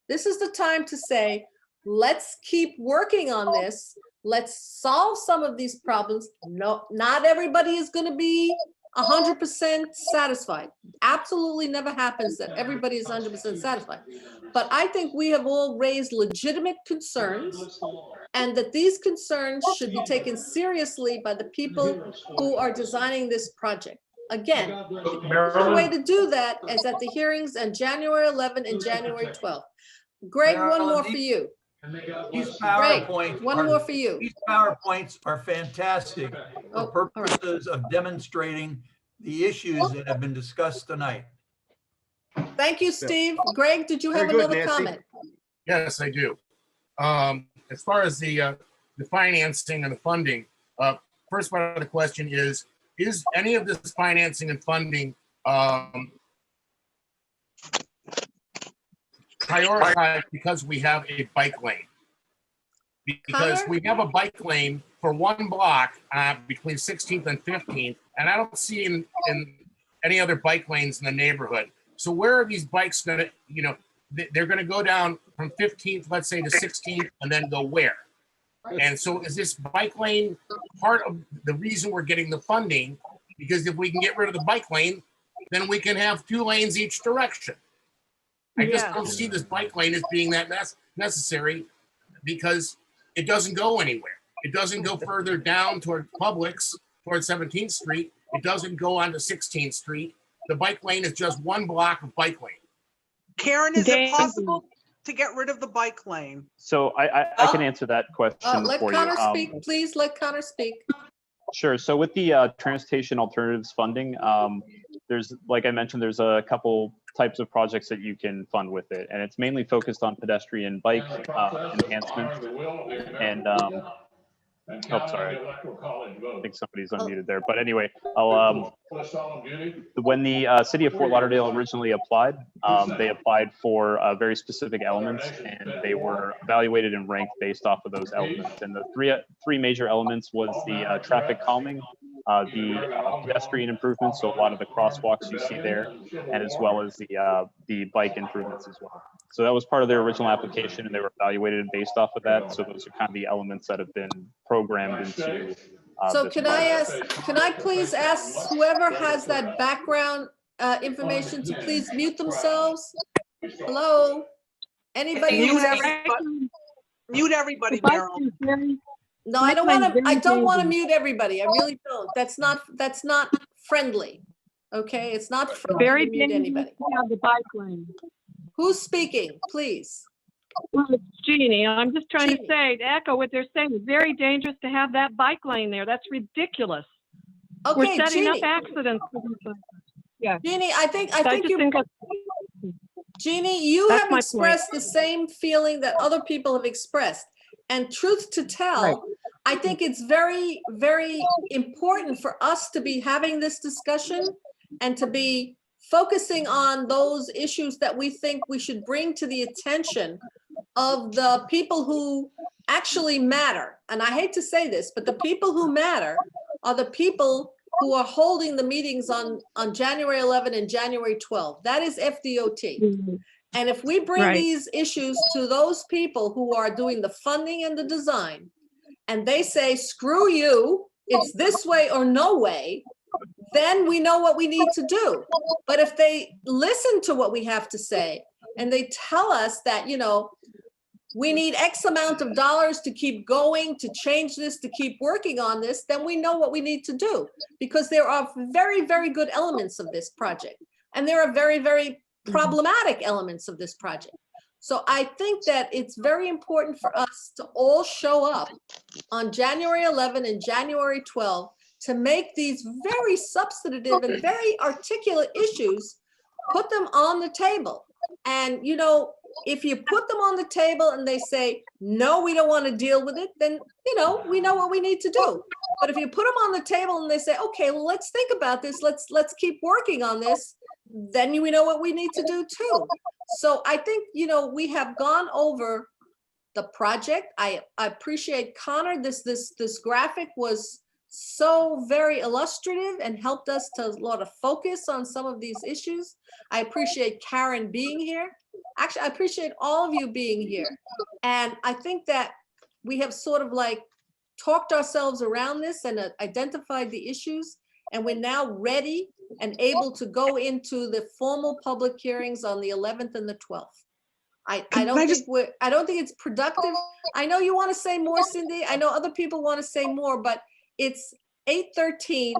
This is the time to say, let's keep working on this Let's solve some of these problems. No, not everybody is going to be 100% satisfied. Absolutely never happens that everybody is 100% satisfied. But I think we have all raised legitimate concerns, and that these concerns should be taken seriously by the people who are designing this project. Again, the way to do that is at the hearings on January 11 and January 12. Greg, one more for you. These Greg, PowerPoints one more for you. These PowerPoints are fantastic Oh, for all right. purposes of demonstrating the issues that have been discussed tonight. Thank you, Steve. Greg, did you have Very good, another Nancy. comment? Yes, I do. As far as the financing and the funding, first part of the question is any of this financing and funding prioritized because we have a bike lane? Because Connor? we have a bike lane for one block between 16th and 15th, and I don't see in any other bike lanes in the neighborhood. So where are these bikes going to, you know, they're going to go down from 15th, let's say, to 16th, and then go where? And so is this bike lane part of the reason we're getting the funding? Because if we can get rid of the bike lane, then we can have 2 lanes each direction. I just don't see this bike lane as being that necessary, because it doesn't go anywhere. It doesn't go further down toward Publix, toward 17th Street. It doesn't go onto 16th Street. The bike lane is just one block of bike lane. Karen, is it possible to get rid of the bike lane? So I can answer that question Let for Connor you. speak, please. Let Connor speak. Sure. So with the transportation alternatives funding, there's, like I mentioned, there's a couple types of projects that you can fund with it, and it's mainly focused on pedestrian bike enhancements. And oh, sorry, I think somebody's unmuted there. But anyway, when the city of Fort Lauderdale originally applied, they applied for very specific elements, and they were evaluated and ranked based off of those elements. And the three major elements was the traffic calming, the pedestrian improvements, so a lot of the crosswalks you see there, and as well as the bike improvements as well. So that was part of their original application, and they were evaluated based off of that. So those are kind of the elements that have been programmed into. So this can project. I please ask whoever has that background information to please mute themselves? Hello? Anybody? Mute everybody, Marilyn. No, I don't want to mute everybody. I really don't. That's not friendly. Okay, it's not friendly Very to mute dangerous anybody. to have the bike lane. Who's speaking, please? Well, it's Jeannie. I'm just trying Jeannie. to say, to echo what they're saying, it's very dangerous to have that bike lane there. That's ridiculous. We're Okay, setting Jeannie. up accidents. Yeah. Jeannie, I think just you, think Jeannie, you That's have my point. expressed the same feeling that other people have expressed. And truth to tell, Right. I think it's very, very important for us to be having this discussion and to be focusing on those issues that we think we should bring to the attention of the people who actually matter. And I hate to say this, but the people who matter are the people who are holding the meetings on January 11 and January 12. That is FDOT. And if we bring Right. these issues to those people who are doing the funding and the design, and they say, screw you, it's this way or no way, then we know what we need to do. But if they listen to what we have to say and they tell us that, you know, we need X amount of dollars to keep going, to change this, to keep working on this, then we know what we need to do. Because there are very, very good elements of this project. And there are very, very problematic elements of this project. So I think that it's very important for us to all show up on January 11 and January 12 to make these very substantive and very articulate issues, put them on the table. And, you know, if you put them on the table and they say, no, we don't want to deal with it, then, you know, we know what we need to do. But if you put them on the table and they say, okay, well, let's think about this. Let's keep working on this. Then we know what we need to do too. So I think, you know, we have gone over the project. I appreciate Connor. This graphic was so very illustrative and helped us to a lot of focus on some of these issues. I appreciate Karen being here. Actually, I appreciate all of you being here. And I think that we have sort of like talked ourselves around this and identified the issues. And we're now ready and able to go into the formal public hearings on the 11th and the 12th. I don't think it's productive. I know you want to say more, Cindy. I know other people want to say more, but it's 8:13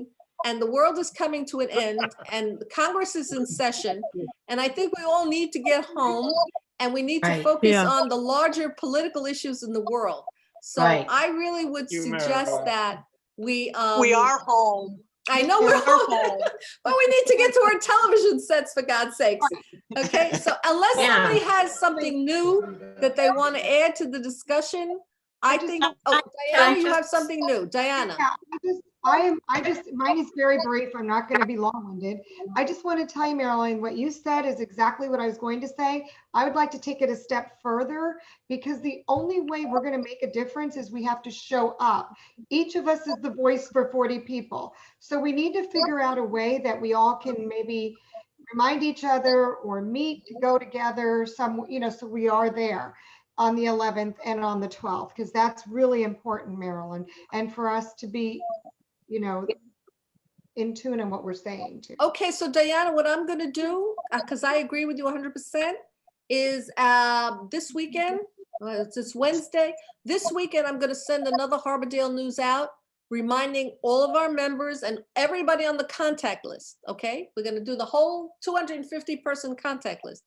and the world is coming to an end and Congress is in session. And I think we all need to get home and we need to Right. focus Yeah. on the larger political issues in the world. So Right. I really would You, suggest Marilyn. that we are home. I know We we're are home, but we need to get to our television sets for God's sakes. Okay, so unless Yeah. somebody has something new that they want to add to the discussion, I think, oh, Diana, you have something new. Diana. Yeah, mine is very brief. I'm not going to be long-winded. I just want to tell you, Marilyn, what you said is exactly what I was going to say. I would like to take it a step further because the only way we're going to make a difference is we have to show up. Each of us is the voice for 40 people. So we need to figure out a way that we all can maybe remind each other or meet to go together so we are there on the 11th and on the 12th, because that's really important, Marilyn, and for us to be, in tune in what we're saying too. Okay, so Diana, what I'm gonna do, because I agree with you 100%, is this weekend, it's Wednesday, this weekend I'm gonna send another Harbordale News out, reminding all of our members and everybody on the contact list, okay? We're gonna do the whole 250-person contact list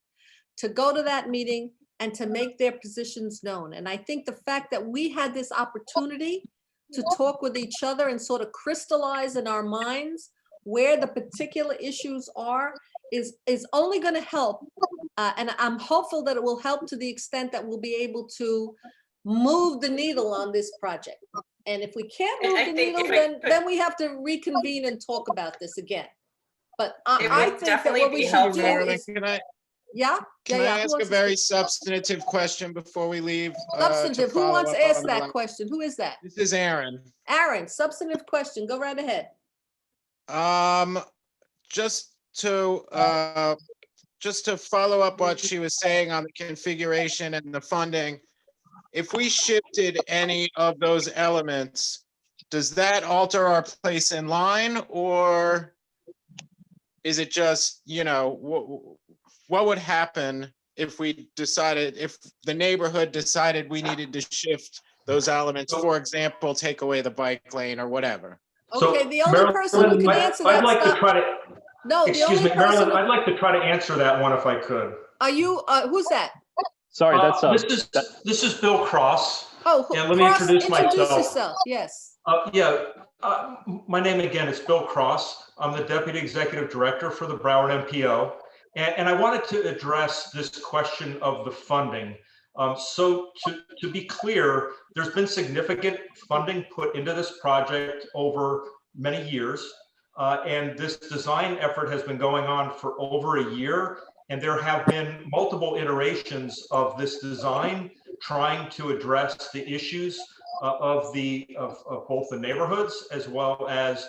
to go to that meeting and to make their positions known. And I think the fact that we had this opportunity to talk with each other and sort of crystallize in our minds where the particular issues are is only going to help. And I'm hopeful that it will help to the extent that we'll be able to move the needle on this project. And if we can't And move I the think needle, if I could- then we have to reconvene and talk about this again. But It I would think that definitely what we be should helpful. do Marilyn, is, can I yeah? can Yeah, I who ask a wants to very speak? substantive question before we leave? Substantive, who follow wants to up ask on that the- question? Who is that? This is Aaron. Aaron, substantive question, go right ahead. Just to follow up what she was saying on the configuration and the funding, if we shifted any of those elements, does that alter our place in line, or is it just, what would happen if the neighborhood decided we needed to shift those elements, for example, take away the bike lane or whatever? Okay, the only person who can answer that, I'd like to stop. try to, No, the excuse only me, Marilyn, person, I'd like to try to answer that one if I could. are you, who's that? Sorry, that's This is Bill Cross. Oh, And let me Cross, introduce myself. yourself, yes. My name again is Bill Cross. I'm the Deputy Executive Director for the Broward MPO. And I wanted to address this question of the funding. So to be clear, there's been significant funding put into this project over many years. And this design effort has been going on for over a year. And there have been multiple iterations of this design trying to address the issues of both the neighborhoods as well as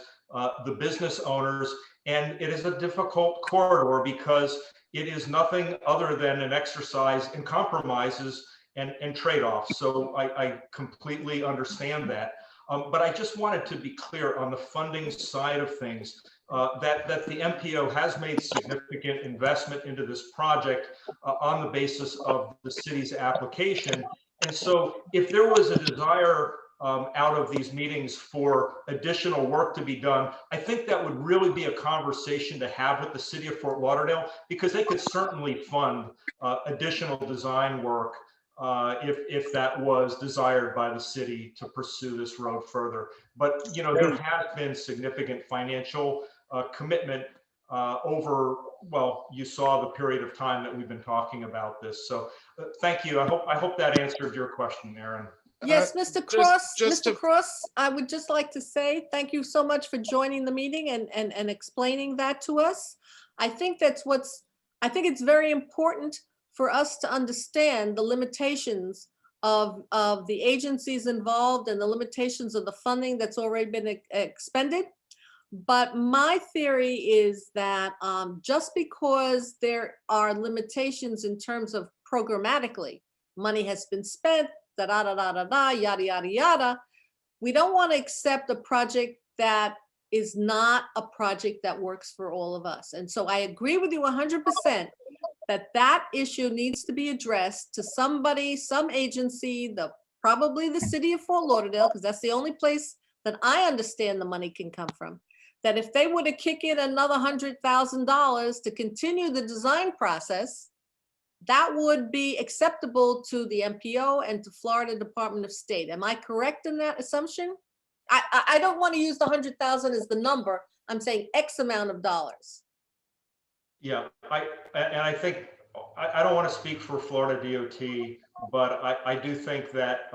the business owners. And it is a difficult corridor because it is nothing other than an exercise in compromises and trade-offs. So I completely understand that. But I just wanted to be clear on the funding side of things, that the MPO has made significant investment into this project on the basis of the city's application. And so if there was a desire out of these meetings for additional work to be done, I think that would really be a conversation to have with the city of Fort Lauderdale, because they could certainly fund additional design work if that was desired by the city to pursue this road further. But there has been significant financial commitment over, well, you saw the period of time that we've been talking about this. So thank you. I hope that answered your question, Aaron. Yes, Mr. Cross, Mr. Cross, I would just like to say thank you so much for joining the meeting and explaining that to us. I think I think it's very important for us to understand the limitations of the agencies involved and the limitations of the funding that's already been expended. But my theory is that just because there are limitations in terms of programmatically, money has been spent, yada, yada, yada, we don't want to accept a project that is not a project that works for all of us. And so I agree with you 100% that that issue needs to be addressed to somebody, some agency, probably the city of Fort Lauderdale, because that's the only place that I understand the money can come from. That if they were to kick in another $100,000 to continue the design process, that would be acceptable to the MPO and to Florida Department of State. Am I correct in that assumption? I don't want to use the 100,000 as the number. I'm saying X amount of dollars. Yeah, I think, I don't want to speak for Florida DOT, but I do think that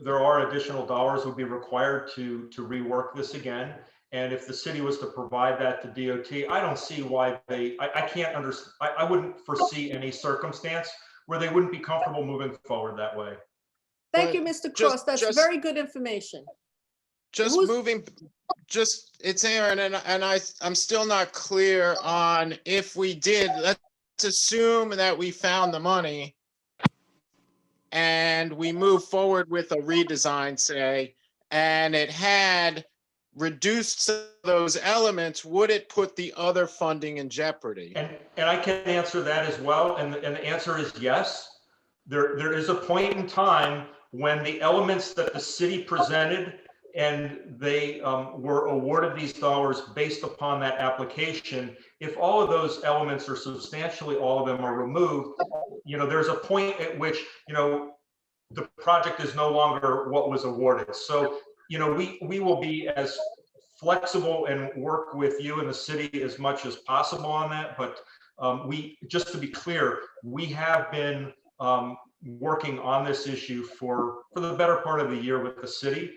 there are additional dollars would be required to rework this again. And if the city was to provide that to DOT, I don't see why I can't understand, I wouldn't foresee any circumstance where they wouldn't be comfortable moving forward that way. Thank you, Mr. Cross. That's very good information. It's Aaron, and I'm still not clear on if we did, let's assume that we found the money and we move forward with a redesign, say, and it had reduced some of those elements, would it put the other funding in jeopardy? And I can answer that as well. And the answer is yes. There is a point in time when the elements that the city presented and they were awarded these dollars based upon that application. If all of those elements or substantially all of them are removed, there's a point at which, the project is no longer what was awarded. So, we will be as flexible and work with you and the city as much as possible on that. But just to be clear, we have been working on this issue for the better part of the year with the city.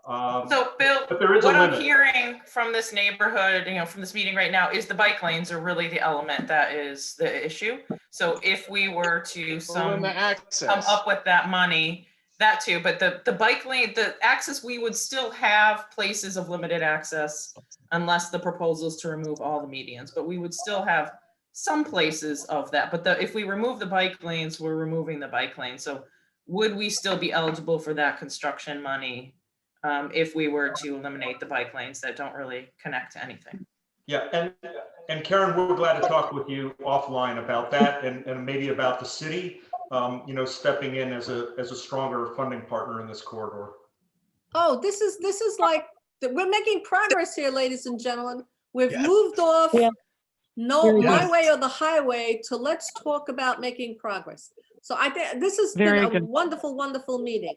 So Bill, what I'm hearing from this neighborhood, from this meeting right now, is the bike lanes are really the element that is the issue. So if we were to come up with that money, that too, but the bike lane, the access, we would still have places of limited access unless the proposal is to remove all the medians, but we would still have some places of that. But if we remove the bike lanes, we're removing the bike lane. So would we still be eligible for that construction money if we were to eliminate the bike lanes that don't really connect to anything? Yeah, and Karen, we're glad to talk with you offline about that and maybe about the city, stepping in as a stronger funding partner in this corridor. Oh, this is like, we're making progress here, ladies and gentlemen. We've moved off my way or the highway to let's talk about making progress. So I think this has been a wonderful, wonderful meeting.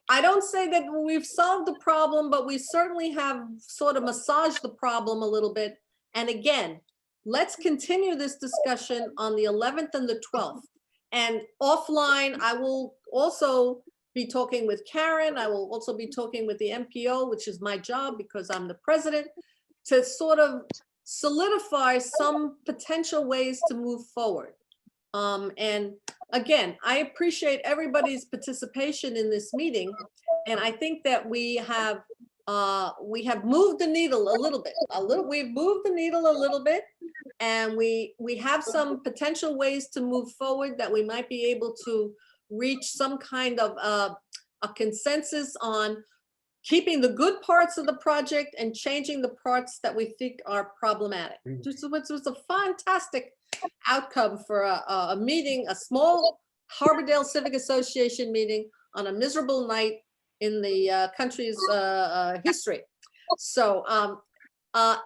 I don't say that we've solved the problem, but we certainly have sort of massaged the problem a little bit. And again, let's continue this discussion on the 11th and the 12th. And offline, I will also be talking with Karen. I will also be talking with the MPO, which is my job because I'm the president, to sort of solidify some potential ways to move forward. And again, I appreciate everybody's participation in this meeting. And I think that we have moved the needle a little bit, we've moved the needle a little bit, and we have some potential ways to move forward that we might be able to reach some kind of a consensus on keeping the good parts of the project and changing the parts that we think are problematic. This was a fantastic outcome for a meeting, a small Harbordale Civic Association meeting on a miserable night in the country's history. So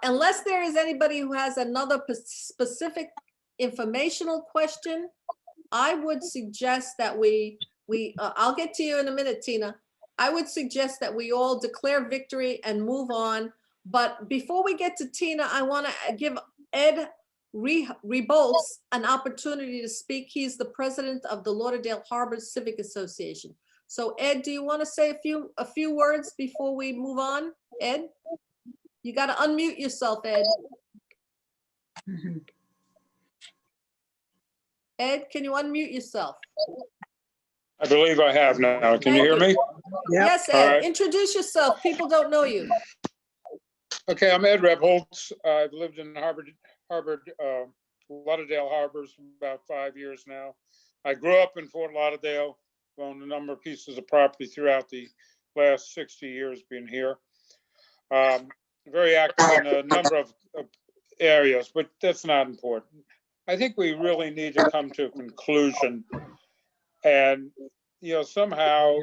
unless there is anybody who has another specific informational question, I would suggest that I'll get to you in a minute, Tina. I would suggest that we all declare victory and move on. But before we get to Tina, I want to give Ed Rebolts an opportunity to speak. He's the president of the Lauderdale Harbor Civic Association. So Ed, do you want to say a few words before we move on? Ed, you got to unmute yourself, Ed. Ed, can you unmute yourself? I believe I have now. Can you hear me? Yes, Ed. Right. Introduce yourself. People don't know you. Okay, I'm Ed Rebholz. I've lived in Lauderdale Harbors for about 5 years now. I grew up in Fort Lauderdale, owned a number of pieces of property throughout the last 60 years being here. Very active in a number of areas, but that's not important. I think we really need to come to a conclusion. And, somehow,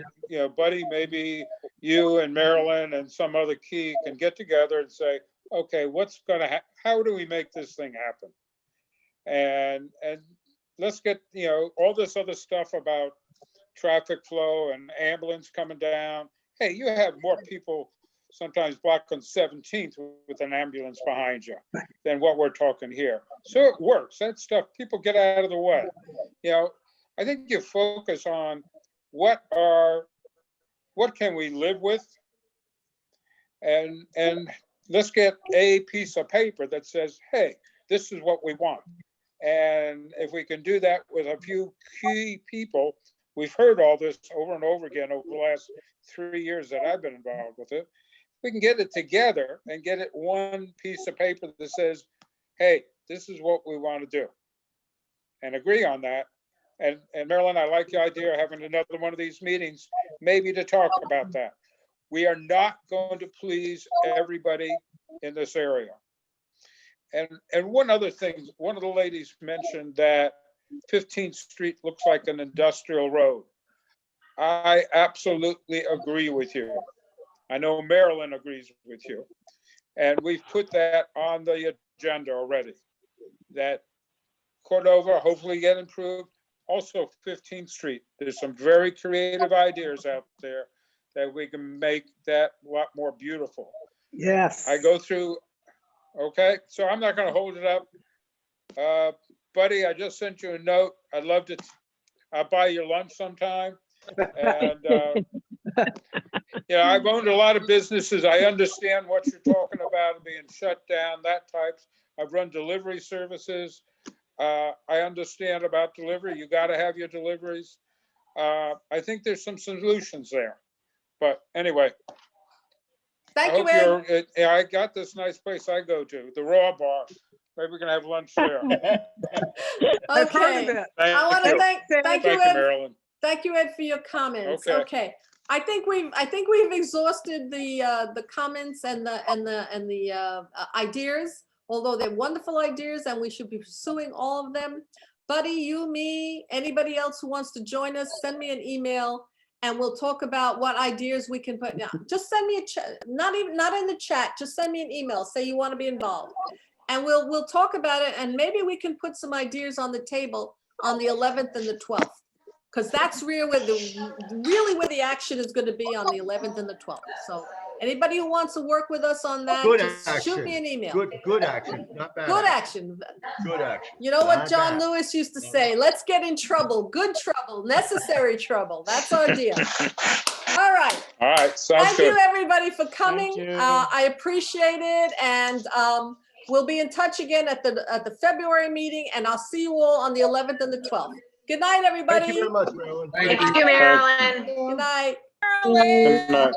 Buddy, maybe you and Marilyn and some other key can get together and say, okay, how do we make this thing happen? And let's get, all this other stuff about traffic flow and ambulance coming down. Hey, you have more people sometimes block on 17th with an ambulance behind you than what we're talking here. So it works. That stuff, people get out of the way. I think you focus on what can we live with? And let's get a piece of paper that says, hey, this is what we want. And if we can do that with a few key people, we've heard all this over and over again over the last 3 years that I've been involved with it. We can get it together and get it one piece of paper that says, hey, this is what we want to do, and agree on that. And Marilyn, I like the idea of having another one of these meetings, maybe to talk about that. We are not going to please everybody in this area. And one other thing, one of the ladies mentioned that 15th Street looks like an industrial road. I absolutely agree with you. I know Marilyn agrees with you. And we've put that on the agenda already, that Cordova hopefully get improved. Also 15th Street, there's some very creative ideas out there that we can make that a lot more beautiful. Yes. I go through, okay, so I'm not gonna hold it up. Buddy, I just sent you a note. I'd love to, I'll buy you lunch sometime. And, I've owned a lot of businesses. I understand what you're talking about, being shut down, that types. I've run delivery services. I understand about delivery. You got to have your deliveries. I think there's some solutions there. But anyway. Thank you, Ed. I got this nice place I go to, the Raw Bar. Maybe we can have lunch there. I've heard Okay. of it. I want to thank you, Ed. Marilyn. Thank you, Ed, for your comments. Okay. Okay. I think we've exhausted the comments and the ideas, although they're wonderful ideas and we should be pursuing all of them. Buddy, you, me, anybody else who wants to join us, send me an email and we'll talk about what ideas we can put. Now, just send me a chat, not in the chat, just send me an email, say you want to be involved. And we'll talk about it and maybe we can put some ideas on the table on the 11th and the 12th. Because that's really where the action is going to be, on the 11th and the 12th. So anybody who wants to work with us on that, Good just action. shoot me an email. Good action, not bad. Good action. Good action. You know what Not John bad. Lewis used to say, let's get in trouble, good trouble, necessary trouble. That's our deal. All right. All right, sounds Thank good. you, everybody, for coming. you. I appreciate it. And we'll be in touch again at the February meeting, and I'll see you all on the 11th and the 12th. Good night, everybody. Thank you very much, Marilyn. Thank you. Thank you, Marilyn. Good night. Good night.